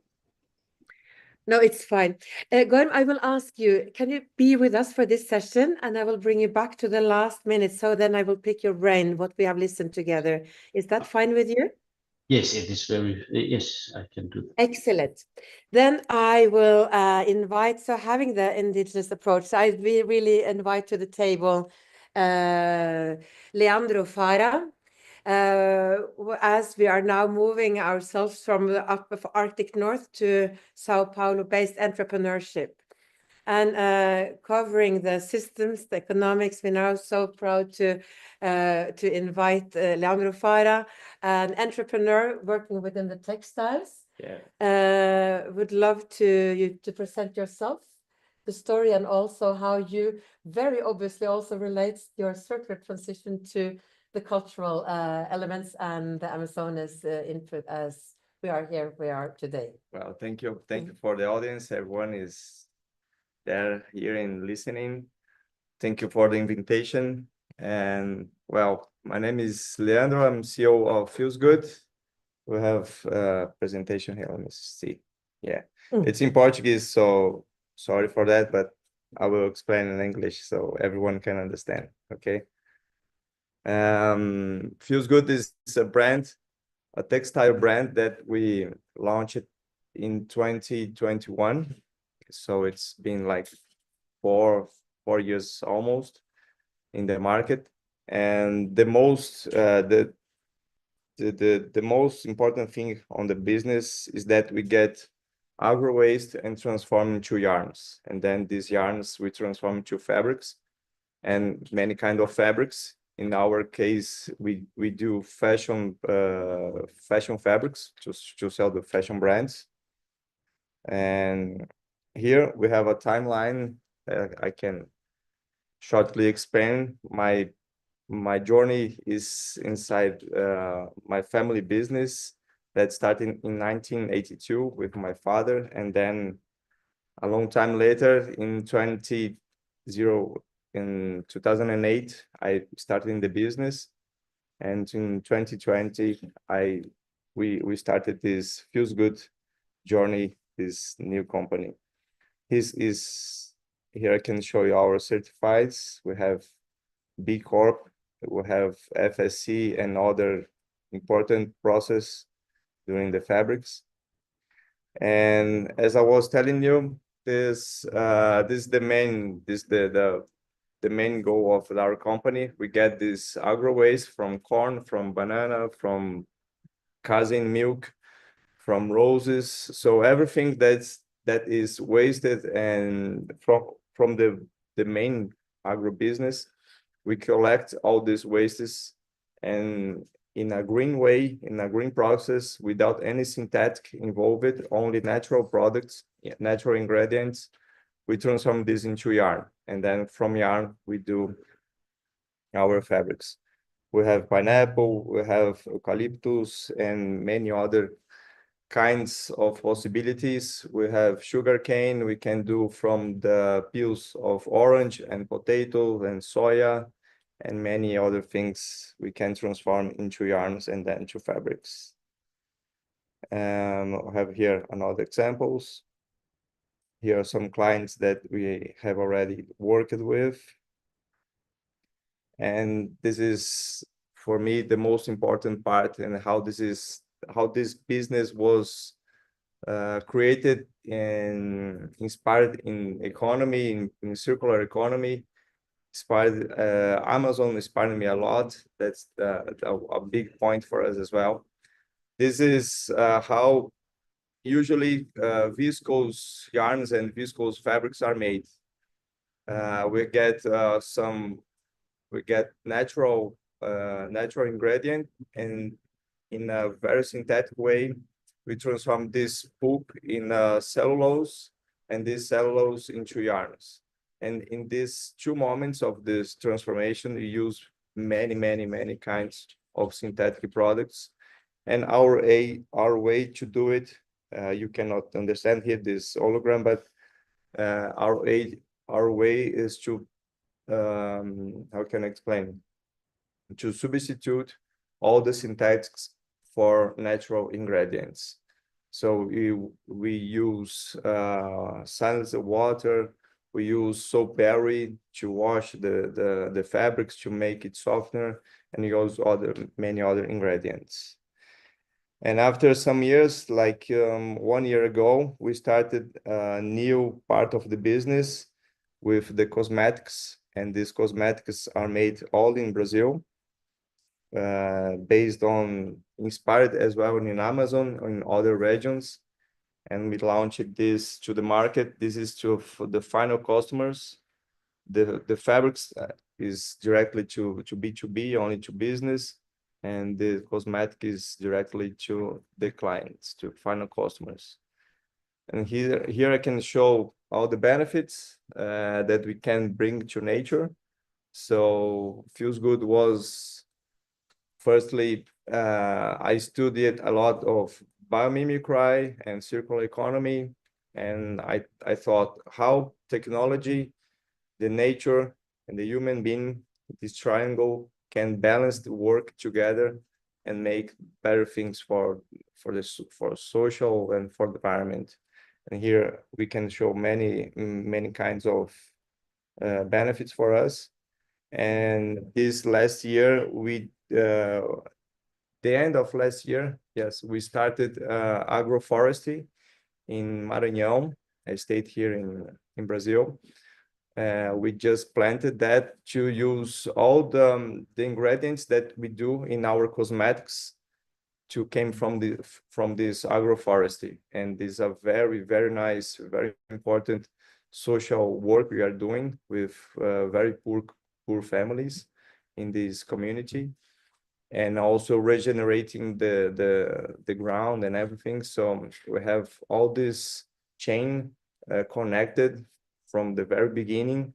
No, it's fine. Gorm, I will ask you, can you be with us for this session? And I will bring you back to the last minute. So then I will pick your brain, what we have listened together. Is that fine with you? Yes, it is yes, I can do that. Excellent. Then I will invite, so having the indigenous approach, we really invite to the table Leandro Fara. As we are now moving ourselves from the up of Arctic North to Sao Paulo-based entrepreneurship and covering the systems, the economics, we're now so proud to invite Leandro Fara, an entrepreneur working within the textiles. Yeah. Would love you to present yourself, the story, and also how you very obviously also relates your circular transition to the cultural elements and the Amazonas input as we are today. Well, thank you for the audience. Everyone is there here and listening. Thank you for the invitation. And well, my name is Leandro. I'm CEO of Feels Good. We have a presentation here. Let me see. Yeah, it's in Portuguese, so sorry for that, but I will explain in English so everyone can understand. Okay. Feels Good is a brand, a textile brand that we launched in 2021. So it's been like four years almost in the market. And the most the most important thing on the business is that we get agro waste and transform into yarns. And then these yarns we transform into fabrics and many kind of fabrics. In our case, we do fashion fabrics to sell the fashion brands. And here we have a timeline. I can shortly explain. My journey is inside my family business that started in 1982 with my father, and then a long time later in 2008 I started in the business, and in 2020 we started this Feels Good journey, this new company. Here I can show you our certifieds. We have B Corp, we have FSC and other important process during the fabrics. And as I was telling you, this is the main goal of our company. We get this agro waste from corn, from banana, from casein milk, from roses. So everything that is wasted and from the main agro business, we collect all these wastes, and in a green way, in a green process, without any synthetic involved, only natural products, natural ingredients. We transform this into yarn, and then from yarn we do our fabrics. We have pineapple, we have eucalyptus, and many other kinds of possibilities. We have sugarcane. We can do from the peels of orange and potato and soya, and many other things we can transform into yarns and then to fabrics. I have here another examples. Here are some clients that we have already worked with. And this is, for me, the most important part, and how this business was created and inspired in economy, in circular economy. Inspired Amazon inspired me a lot. That's a big point for us as well. This is how usually viscose yarns and viscose fabrics are made. We get natural ingredient, and in a very synthetic way, we transform this pulp in cellulose, and this cellulose into yarns. And in these 2 moments of this transformation, we use many kinds of synthetic products. And our way to do it, you cannot understand here this hologram, but our way is to, how can I explain? To substitute all the synthetics for natural ingredients. So we use silence water, we use soap berry to wash the fabrics to make it softer, and we use many other ingredients. And after some years, like 1 year ago, we started a new part of the business with the cosmetics, and these cosmetics are made all in Brazil, based on, inspired as well in Amazon or in other regions. And we launched this to the market. This is for the final customers. The fabrics is directly to B2B, only to business, and the cosmetic is directly to the clients, to final customers. And here I can show all the benefits that we can bring to nature. So Feels Good was, firstly, I studied a lot of biomimicry and circular economy, and I thought how technology, the nature, and the human being, this triangle, can balance the work together and make better things for social and for the environment. And here we can show many kinds of benefits for us. And this last year, the end of last year, yes, we started agroforestry in Maranhão, a state here in Brazil. We just planted that to use all the ingredients that we do in our cosmetics came from this agroforestry. And this is a very nice, very important social work we are doing with very poor families in this community, and also regenerating the ground and everything. So we have all this chain connected from the very beginning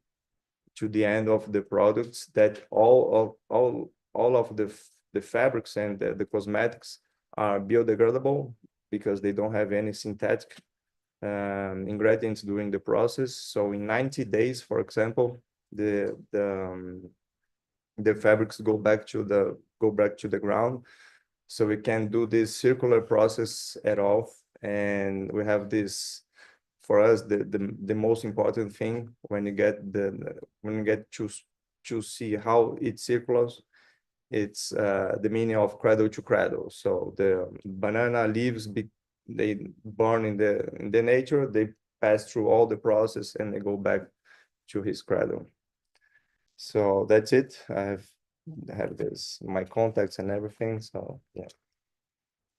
to the end of the products, that all of the fabrics and the cosmetics are biodegradable because they don't have any synthetic ingredients during the process. So in 90 days, for example, the fabrics go back to the ground. So we can do this circular process at all. And we have this, for us, the most important thing when you get to see how it circulates, it's the meaning of cradle to cradle. So the banana leaves, they born in the nature, they pass through all the process and they go back to his cradle. So that's it. I have this, my contacts and everything. So yeah.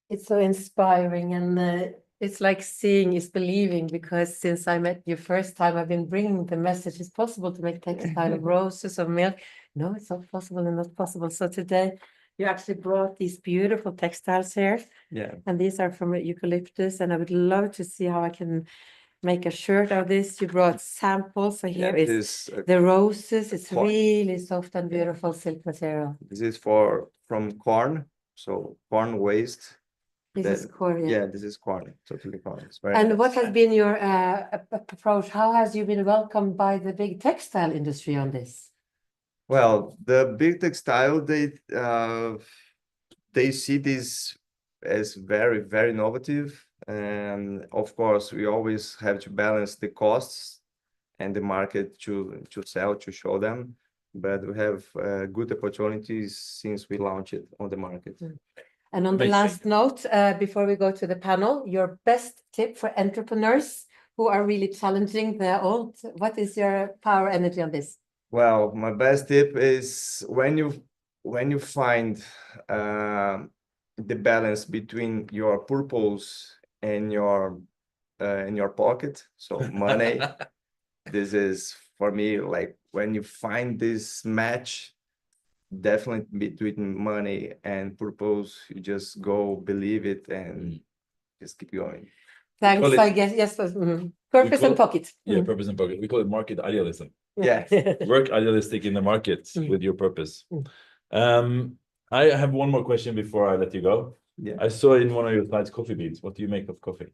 It's so inspiring, and it's like seeing is believing, because since I met you first time, I've been bringing the message it's possible to make textile of roses, of milk. No, it's not possible and not possible. So today You actually brought these beautiful textiles here, Yeah. and these are from eucalyptus, and I would love to see how I can make a shirt of this. You brought samples, so here is This the roses. It's corn. really soft and beautiful silk material. this is from corn, so corn waste. This is That- corn, Yeah, this is corn, totally corn. It's very And nice. what has been your approach? How has you been welcomed by the big textile industry on this? Well, the big textile, they see this as very, very innovative. And of course, we always have to balance the costs and the market to sell, to show them. But we have good opportunities since we launched it on the market. And on the Amazing. last note, before we go to the panel, your best tip for entrepreneurs who are really challenging their own, what is your power energy on this? Well, my best tip is when you find the balance between your purpose and your in your pocket, so money. This is for me, like when you find this match, definitely between money and purpose, you just go believe it and just keep going. Thanks, call it- I guess, yes, purpose call and it- pocket. Yeah, purpose and pocket. We call it market idealism. Yeah. Work idealistic in the market with your purpose. I have one more question before I let you go. Yeah. I saw in one of your slides coffee beans. What do you make of coffee?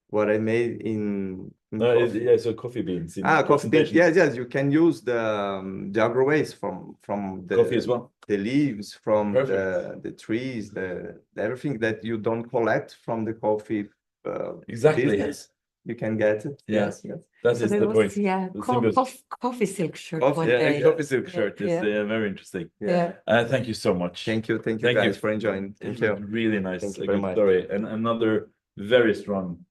What I made in coffee. Yeah, so coffee beans. in Coffee beans. presentation. Yes, you can use the agro waste from the Coffee as well. the leaves from Perfect. the trees, the everything that you don't collect from the coffee Exactly. business, you can get it. Yeah. Yes, yes. That So is there the was, point. yeah, The symbols. coffee silk shirt Coffee, one Yeah, day. a coffee silk shirt is Yeah. very interesting. Yeah. Thank you so much. Thank you Thank you. guys for enjoying. It Thank was you. really nice. Thank you a very good much. story and another very strong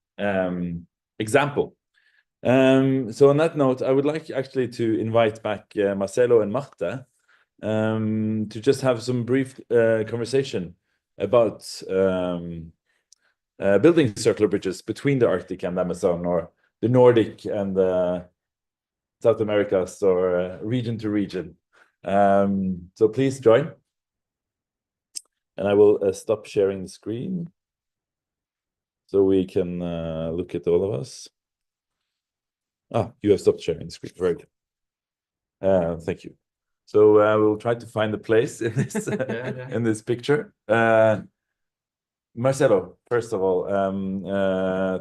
example. So on that note, I would like actually to invite back Marcelo and Marta to just have some brief conversation about building circular bridges between the Arctic and Amazon, or the Nordic and South Americas, or region to region. So please join. And I will stop sharing the screen so we can look at all of us. You have stopped sharing the screen. Very good. Thank you. So we'll try to find a place in this in this picture. Marcelo, first of all,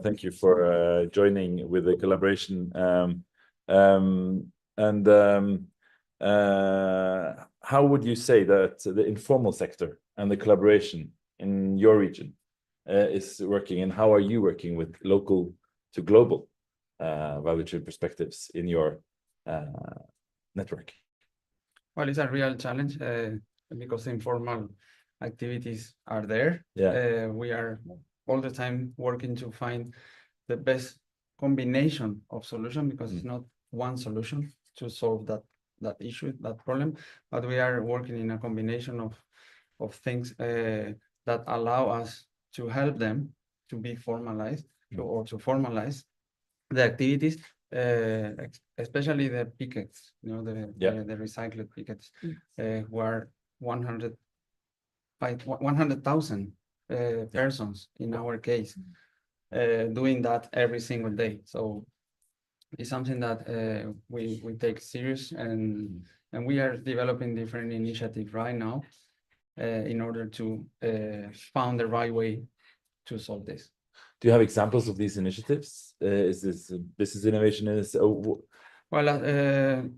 thank you for joining with the collaboration. How would you say that the informal sector and the collaboration in your region is working, and how are you working with local to global value chain perspectives in your network? Well, it's a real challenge because informal activities are there. Yeah. We are all the time working to find the best combination of solution, because it's not one solution to solve that issue, that problem, but we are working in a combination of things that allow us to help them to be formalized or to formalize the activities, especially the pickets, the recycled pickets, who are 100,000 persons in our case, doing that every single day. So it's something that we take serious, and we are developing different initiatives right now in order to find the right way to solve this. Do you have examples of these initiatives? Is this business innovation? Well,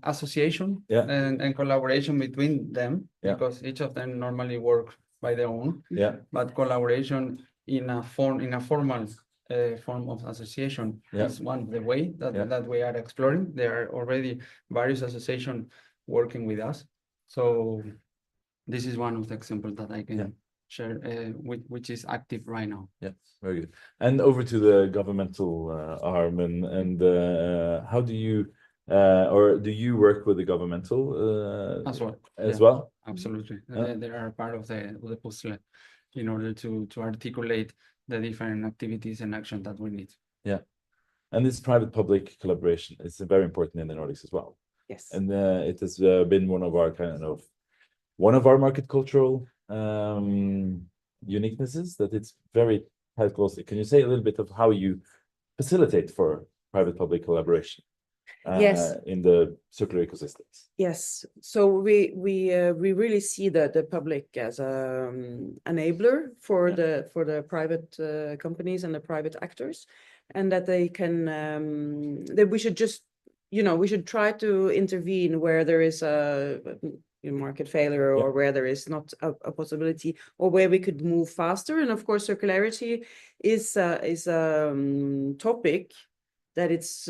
association and collaboration between them, because each of them normally work by their own. Yeah. But collaboration in a formal form of association is one of the way that we are exploring. There are already various associations working with us. So this is one of the examples that I can share, which is active right now. Yeah, very good. And over to the governmental arm, and how do you or do you work with the governmental as well? Absolutely. They are part of the puzzle in order to articulate the different activities and action that we need. Yeah, and this private-public collaboration is very important in the Nordics as well. Yes. And it has been one of our kind of one of our market cultural uniquenesses, that it's very tight closely. Can you say a little bit of how you facilitate for private-public collaboration Yes. in the circular ecosystems? Yes, so we really see the public as a enabler for the private companies and the private actors, and that they can that we should just we should try to intervene where there is a market failure or where there is not a possibility, or where we could move faster. And of course, circularity is a topic that it's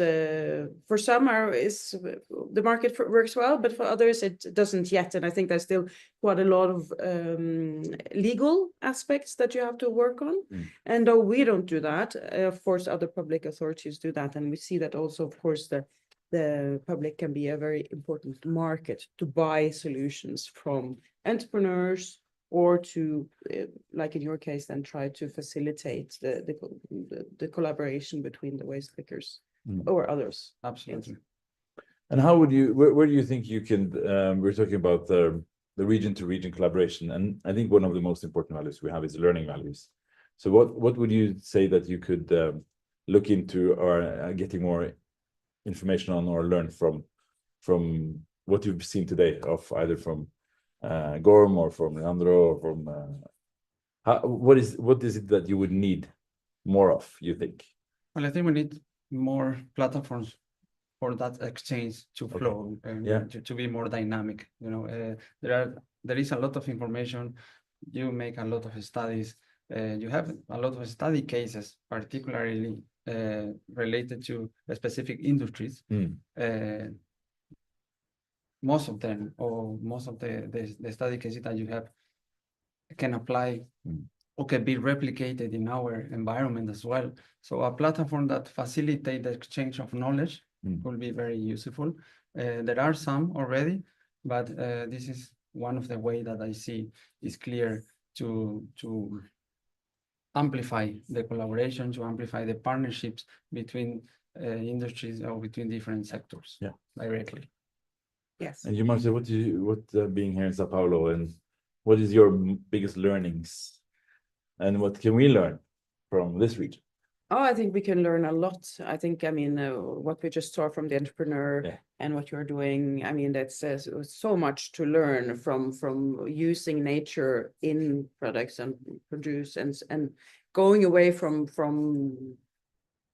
for some is the market works well, but for others it doesn't yet. And I think there's still quite a lot of legal aspects that you have to work on. And though we don't do that, of course, other public authorities do that. And we see that also, of course, the public can be a very important market to buy solutions from entrepreneurs, or to, like in your case, then try to facilitate the collaboration between the waste pickers or others. Absolutely. Yes. And how would you, where do you think you can, we're talking about the region to region collaboration, and I think one of the most important values we have is learning values. So what would you say that you could look into, or getting more information on, or learn from what you've seen today, of either from Gorm or from Leandro, or from what is it that you would need more of, you think? Well, I think we need more platforms for that exchange to flow and to be more dynamic. There is a lot of information. You make a lot of studies. You have a lot of study cases, particularly related to specific industries. Most of them, or most of the study cases that you have, can apply or can be replicated in our environment as well. So a platform that facilitates the exchange of knowledge will be very useful. There are some already, but this is one of the ways that I see is clear to amplify the collaboration, to amplify the partnerships between industries or between different sectors directly. Yes. And you, Marta, what being here in Sao Paulo, and what is your biggest learnings, and what can we learn from this region? Oh, I think we can learn a lot. I think, what we just saw from the entrepreneur and what you're doing, that's so much to learn from using nature in products and produce, and going away from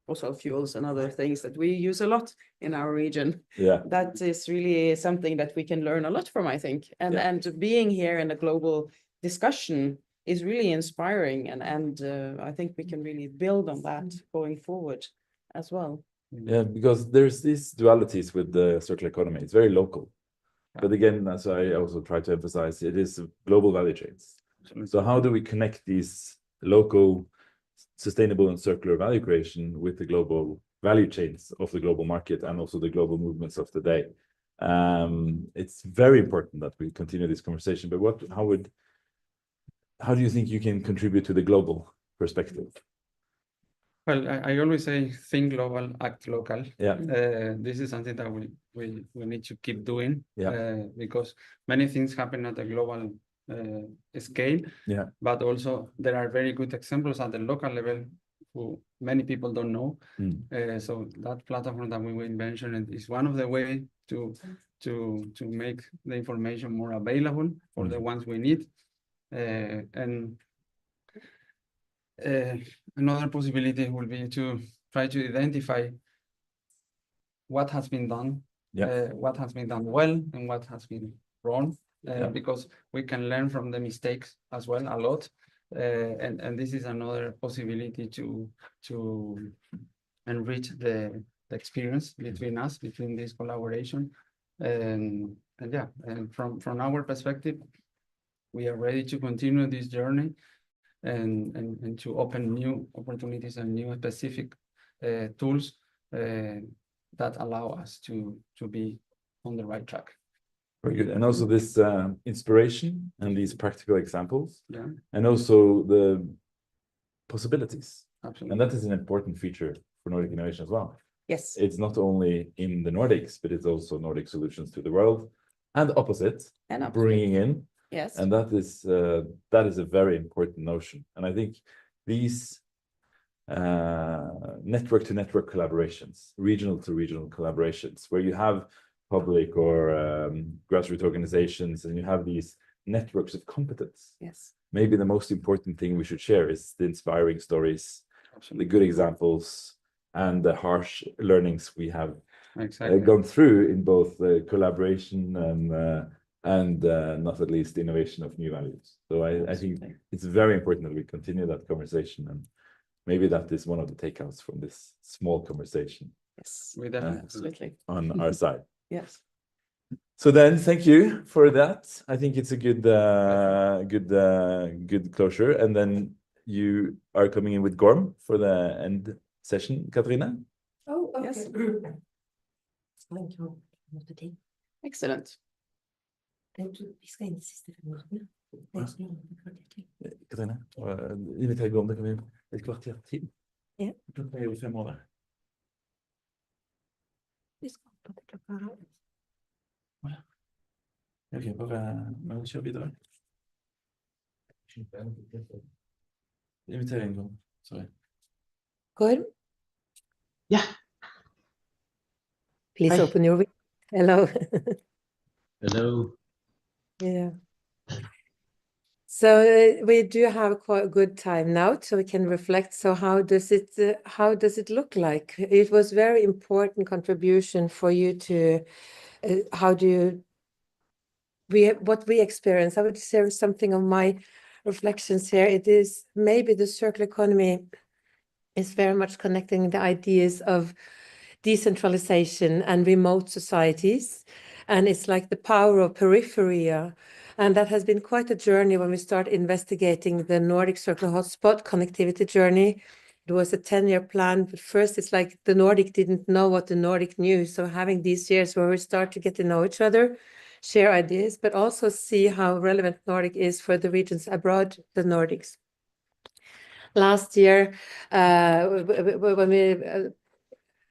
fossil fuels and other things that we use a lot in our region. That is really something that we can learn a lot from, I think. And being here in a global discussion is really inspiring, and I think we can really build on that going forward as well. Yeah, because there's these dualities with the circular economy. It's very local, but again, as I also try to emphasize, it is global value chains. So how do we connect these local, sustainable and circular value creation with the global value chains of the global market, and also the global movements of the day? It's very important that we continue this conversation, but how do you think you can contribute to the global perspective? Well, I always say, think global, act local. Yeah. This is something that we need to keep doing. Yeah. Because many things happen at the global scale. Yeah. But also there are very good examples at the local level who many people don't know. So that platform that we will mention is one of the ways to make the information more available for the ones we need. And another possibility will be to try to identify what has been done, what has been done well, and what has been wrong, because we can learn from the mistakes as well a lot. And this is another possibility to enrich the experience between us, between this collaboration. And from our perspective, we are ready to continue this journey and to open new opportunities and new specific tools that allow us to be on the right track. Very good. And also this inspiration and these practical examples, and also the possibilities. Absolutely. And that is an important feature for Nordic innovation as well. Yes. It's not only in the Nordics, but it's also Nordic solutions to the world, and opposite, bringing in Yes. And that is a very important notion. And I think these network to network collaborations, regional to regional collaborations, where you have public or grassroots organizations and you have these networks of competence. Yes. Maybe the most important thing we should share is the inspiring stories, the good examples, and the harsh learnings we have gone through in both collaboration and not at least innovation of new values. So I think it's very important that we continue that conversation, and maybe that is one of the takeouts from this small conversation. Yes. We definitely Absolutely. On our side. Yes. So then, thank you for that. I think it's a good closure. And then you are coming in with Gorm for the end session, Katrina. Oh, okay. Yes. Thank you. Excellent. Vi ska in i sista 5 minuterna. Katrina, inviterer Gorm, det kan vi et kvarter til. Ja. Klokka er jo 5 over. Vi ska på det klockan. Ok, bare kjør videre. Inviterer en Gorm, sorry. Gorm? Yeah. Please Hi. open your window. Hello. Hello. Yeah. So we do have quite a good time now, so we can reflect. So how does it look like? It was very important contribution for you to what we experience. I would share something of my reflections here. It is maybe the circular economy is very much connecting the ideas of decentralization and remote societies. And it's like the power of peripheria. And that has been quite a journey when we start investigating the Nordic circular hotspot connectivity journey. It was a 10-year plan, but first it's like the Nordic didn't know what the Nordic knew. So having these years where we start to get to know each other, share ideas, but also see how relevant Nordic is for the regions abroad the Nordics. Last year, when we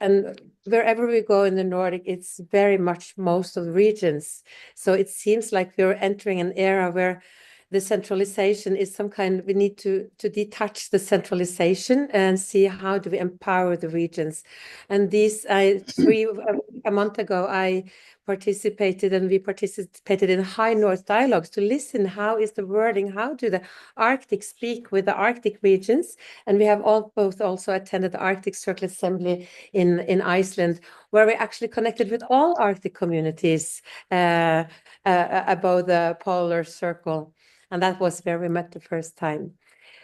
and wherever we go in the Nordic, it's very much most of the regions. So it seems like we're entering an era where the centralization is some kind, we need to detach the centralization and see how do we empower the regions. And these, a month ago, I participated and we participated in High North dialogues to listen, how is the wording, how do the Arctic speak with the Arctic regions? And we have both also attended the Arctic Circle Assembly in Iceland, where we actually connected with all Arctic communities above the polar circle. And that was where we met the first time.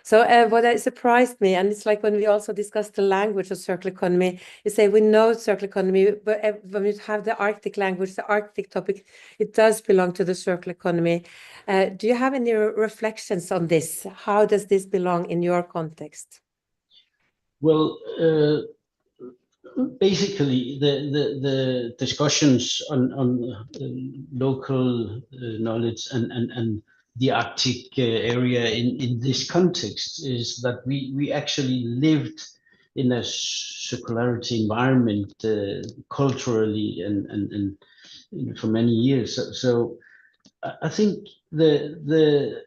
So what surprised me, and it's like when we also discussed the language of circular economy, you say we know circular economy, but when we have the Arctic language, the Arctic topic, it does belong to the circular economy. Do you have any reflections on this? How does this belong in your context? Well, basically, the discussions on local knowledge and the Arctic area in this context is that we actually lived in a circularity environment culturally and for many years. So I think the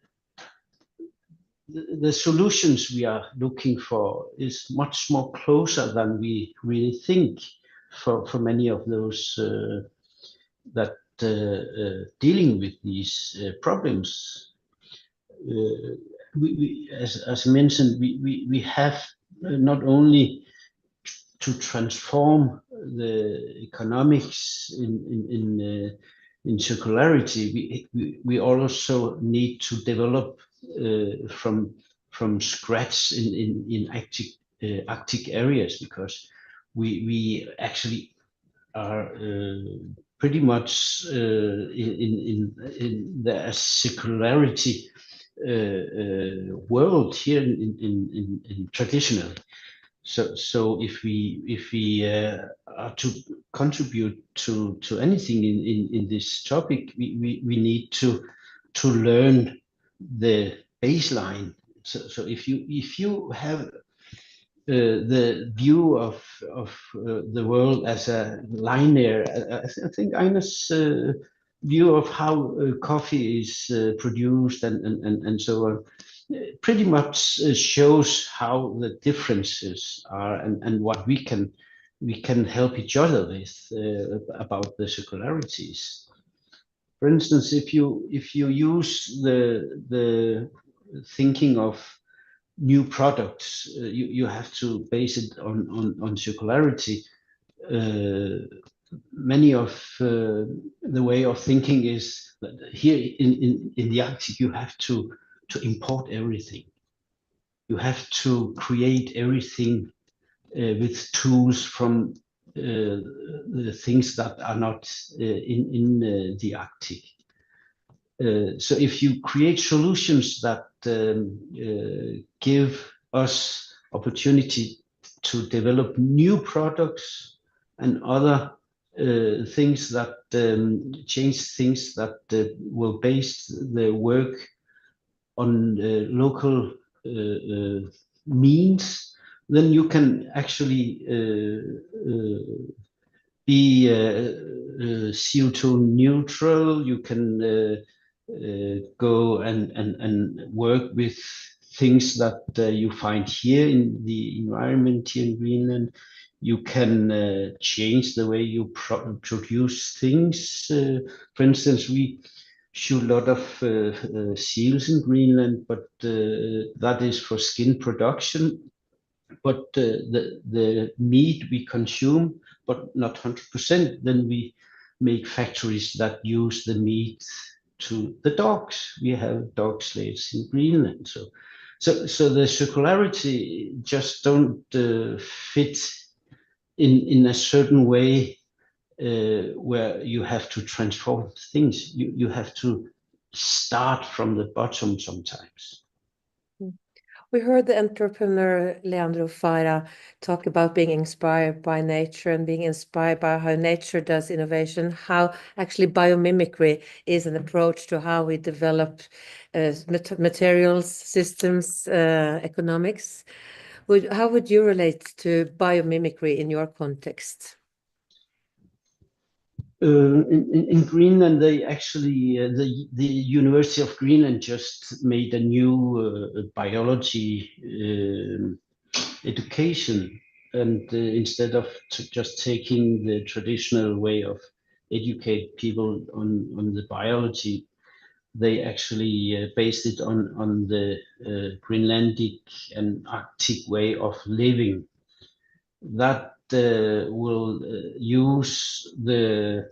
solutions we are looking for is much more closer than we really think for many of those that dealing with these problems. As mentioned, we have not only to transform the economics in circularity, we also need to develop from scratch in Arctic areas, because we actually are pretty much in the circularity world here in traditional. So if we are to contribute to anything in this topic, we need to learn the baseline. So if you have the view of the world as a linear, I think Agnes view of how coffee is produced and so on, pretty much shows how the differences are and what we can help each other with about the circularities. For instance, if you use the thinking of new products, you have to base it on circularity. Many of the way of thinking is that here in the Arctic you have to import everything. You have to create everything with tools from the things that are not in the Arctic. So if you create solutions that give us opportunity to develop new products and other things that change things that will base the work on local means, then you can actually be CO2 neutral. You can go and work with things that you find here in the environment here in Greenland. You can change the way you produce things. For instance, we shoot a lot of seals in Greenland, but that is for skin production. But the meat we consume, but not 100%, then we make factories that use the meat to the dogs. We have dog slaves in Greenland. So the circularity just don't fit in a certain way where you have to transform things. You have to start from the bottom sometimes. We heard the entrepreneur Leandro Fara talk about being inspired by nature and being inspired by how nature does innovation, how actually biomimicry is an approach to how we develop materials, systems, economics. How would you relate to biomimicry in your context? In Greenland, they actually the University of Greenland just made a new biology education, and instead of just taking the traditional way of educate people on the biology, they actually based it on the Greenlandic and Arctic way of living. That will use the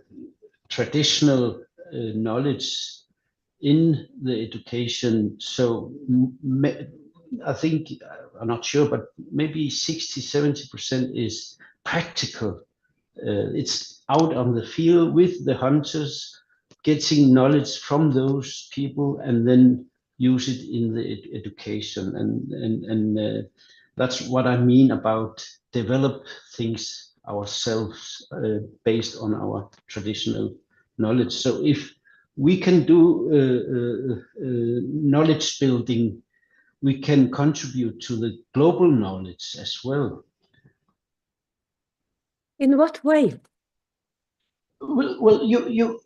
traditional knowledge in the education. So I think, I'm not sure, but maybe 60-70% is practical. It's out on the field with the hunters, getting knowledge from those people and then use it in the education. And that's what I mean about develop things ourselves based on our traditional knowledge. So if we can do knowledge building, we can contribute to the global knowledge as well. In what way? Well, you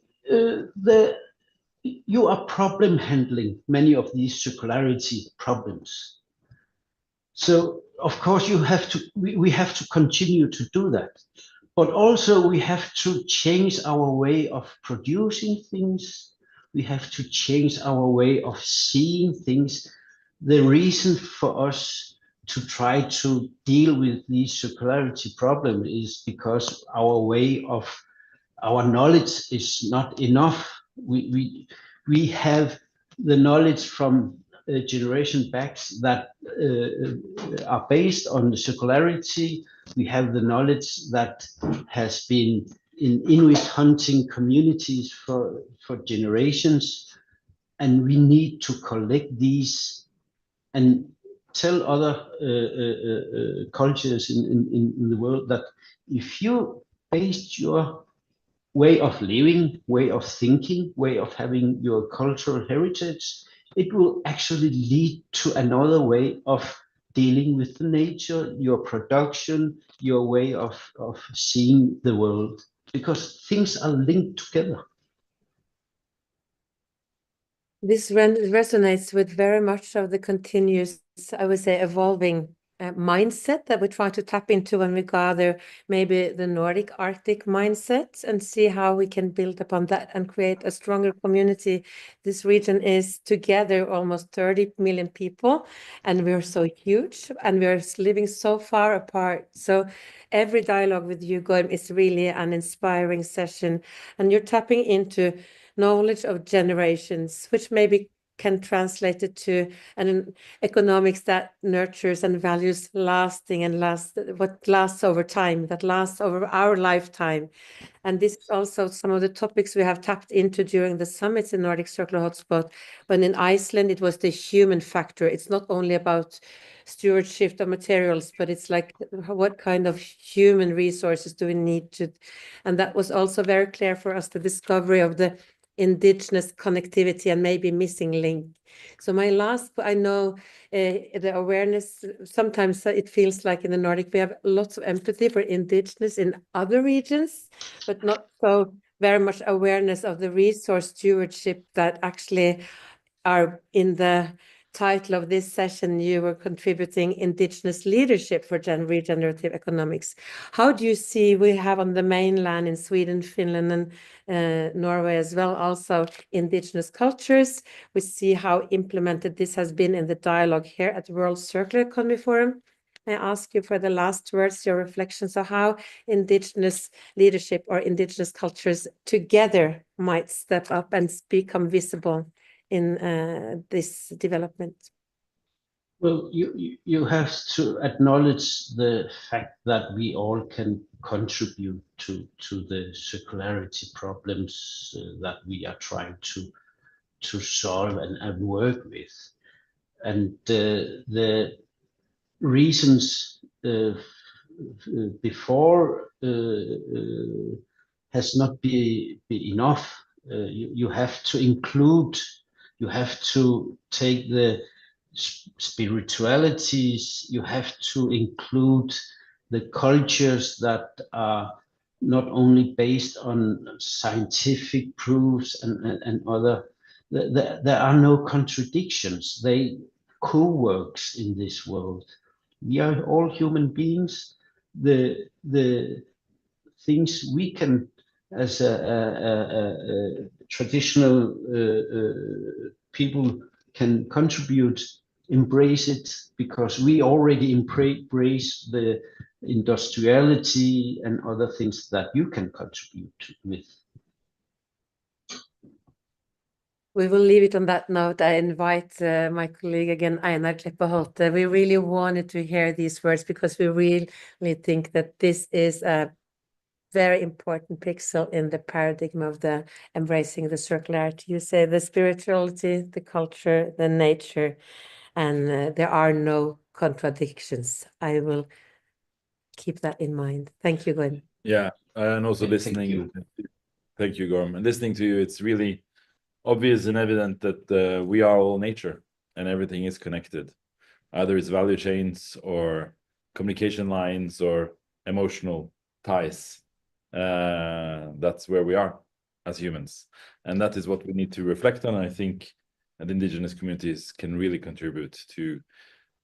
are problem handling many of these circularity problems. So of course we have to continue to do that, but also we have to change our way of producing things. We have to change our way of seeing things. The reason for us to try to deal with the circularity problem is because our knowledge is not enough. We have the knowledge from a generation back that are based on the circularity. We have the knowledge that has been in Inuit hunting communities for generations, and we need to collect these and tell other cultures in the world that if you based your way of living, way of thinking, way of having your cultural heritage, it will actually lead to another way of dealing with the nature, your production, your way of seeing the world, because things are linked together. This resonates with very much of the continuous, I would say, evolving mindset that we try to tap into when we gather maybe the Nordic Arctic mindset and see how we can build upon that and create a stronger community. This region is together almost 30 million people, and we're so huge and we're living so far apart. So every dialogue with you, Gorm, is really an inspiring session, and you're tapping into knowledge of generations, which maybe can translate it to an economics that nurtures and values lasting and what lasts over time, that lasts over our lifetime. And this is also some of the topics we have tapped into during the summits in Nordic Circular Hotspot. When in Iceland, it was the human factor. It's not only about stewardship of materials, but it's like what kind of human resources do we need to, and that was also very clear for us, the discovery of the indigenous connectivity and maybe missing link. So my last, I know the awareness, sometimes it feels like in the Nordic, we have lots of empathy for indigenous in other regions, but not so very much awareness of the resource stewardship that actually are in the title of this session. You were contributing indigenous leadership for regenerative economics. How do you see, we have on the mainland in Sweden, Finland, and Norway as well, also indigenous cultures. We see how implemented this has been in the dialogue here at the World Circular Economy Forum. I ask you for the last words, your reflections on how indigenous leadership or indigenous cultures together might step up and become visible in this development. Well, you have to acknowledge the fact that we all can contribute to the circularity problems that we are trying to solve and work with. And the reasons before has not been enough. You have to include, you have to take the spiritualities, you have to include the cultures that are not only based on scientific proofs and other, there are no contradictions. They co-works in this world. We are all human beings. The things we can, as a traditional people, can contribute, embrace it, because we already embrace the industriality and other things that you can contribute with. We will leave it on that note. I invite my colleague again, Einar Kleppeholte. We really wanted to hear these words because we really think that this is a very important pixel in the paradigm of the embracing the circularity. You say the spirituality, the culture, the nature, and there are no contradictions. I will keep that in mind. Thank you, Gwen. Yeah, and also listening. Thank you, Gorm. And listening to you, it's really obvious and evident that we are all nature and everything is connected. Either it's value chains or communication lines or emotional ties. That's where we are as humans. And that is what we need to reflect on. I think that indigenous communities can really contribute to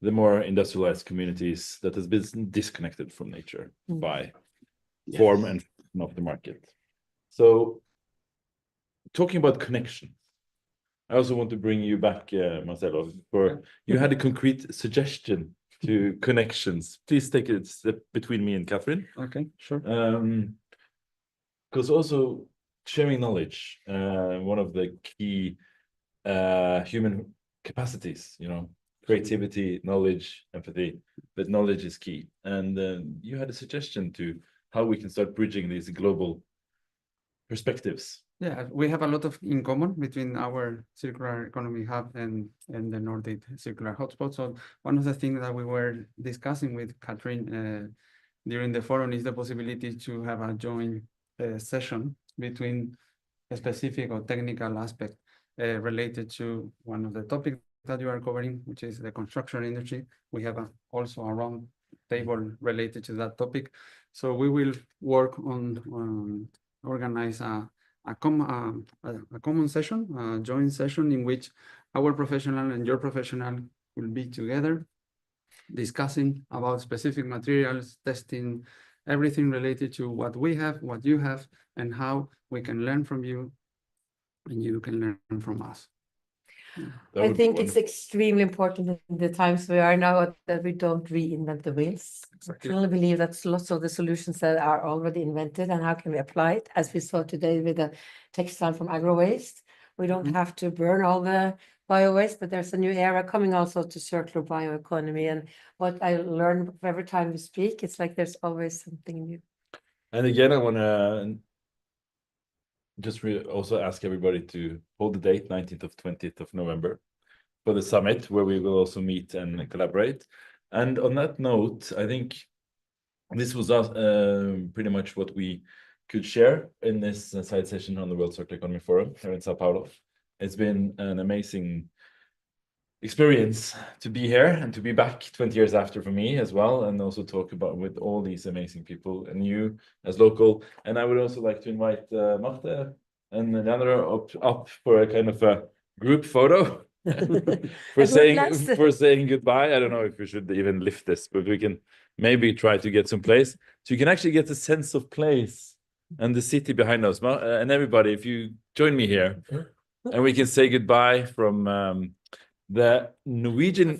the more industrialized communities that has been disconnected from nature by form and of the market. So talking about connection, I also want to bring you back, Marcelo, for you had a concrete suggestion to connections. Please take it between me and Catherine. Okay, sure. Because also sharing knowledge, one of the key human capacities, creativity, knowledge, empathy, but knowledge is key. And you had a suggestion to how we can start bridging these global perspectives. Yeah, we have a lot in common between our circular economy hub and the Nordic circular hotspot. So one of the things that we were discussing with Catherine during the forum is the possibility to have a joint session between a specific or technical aspect related to one of the topics that you are covering, which is the construction industry. We have also a round table related to that topic. So we will work on organize a a common session, a joint session in which our professional and your professional will be together discussing about specific materials, testing, everything related to what we have, what you have, and how we can learn from you and you can learn from us. That I would be think it's wonderful. extremely important in the times we are now that we don't reinvent the wheels. I truly believe that lots of the solutions that are already invented and how can we apply it, as we saw today with the textile from agro waste. We don't have to burn all the bio waste, but there's a new era coming also to circular bioeconomy. And what I learn every time we speak, it's like there's always something new. And again, I want to just also ask everybody to hold the date, 19th of 20th of November, for the summit, where we will also meet and collaborate. And on that note, I think this was pretty much what we could share in this side session on the World Circular Economy Forum here in Sao Paulo. It's been an amazing experience to be here and to be back 20 years after for me as well, and also talk about with all these amazing people and you as local. And I would also like to invite Marte and Leandro up for a kind of a group photo for saying goodbye. I don't know if we should even lift this, but we can maybe try to get some place so you can actually get a sense of place and the city behind us. And everybody, if you join me here, and we can say goodbye from the Norwegian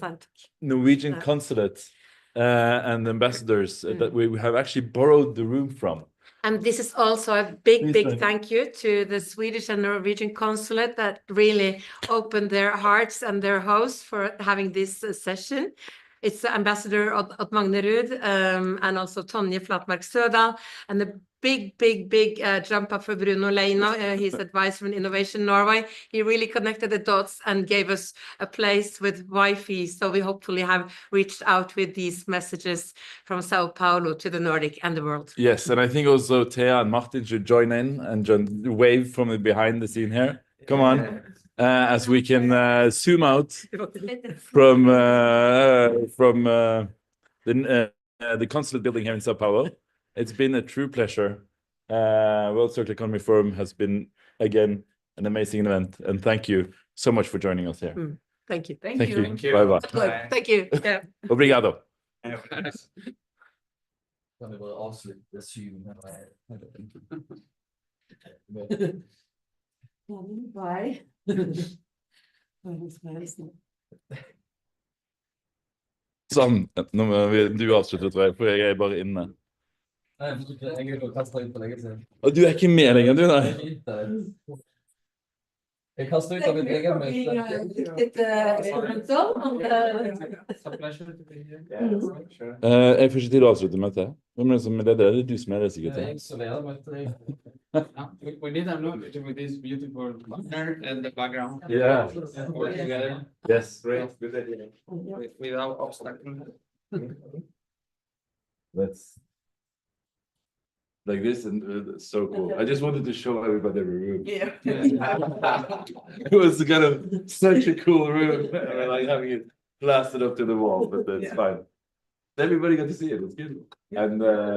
consulate and ambassadors that we have actually borrowed the room from. And this is also a big thank you to the Swedish and Norwegian consulate that really opened their hearts and their house for having this session. It's Ambassador Odd Magnerud and also Tonje Flatmark Sødal, and the big jump up for Bruno Leino, his advisor from Innovation Norway. He really connected the dots and gave us a place with Wi-Fi. So we hopefully have reached out with these messages from Sao Paulo to the Nordic and the world. Yes, and I think also Thea and Martin should join in and wave from behind the scene here. Come on, as we can zoom out from the consulate building here in Sao Paulo. It's been a true pleasure. World Circular Economy Forum has been, again, an amazing event. And thank you so much for joining us here. Thank you. Thank you. Bye-bye. Thank you. Yeah. Obrigado. Bye. Sånn, nå må du avslutte, tror jeg, for jeg er bare inne. Og du er ikke med lenger, du, nei? Jeg kaster ut av mitt eget møte. Jeg får ikke tid å avslutte møtet. Hvem er det som er leder? Det er du som er det, sikkert. Jeg som leder møtet. We need a look with this beautiful banner and the background. Yeah. All together. Yes, great. Good idea. Without obstacles. Let's like this, and so cool. I just wanted to show everybody the room. Yeah. It was kind of such a cool room. I mean, like having it plastered up to the wall, but that's fine. Everybody got to see it. It's good. And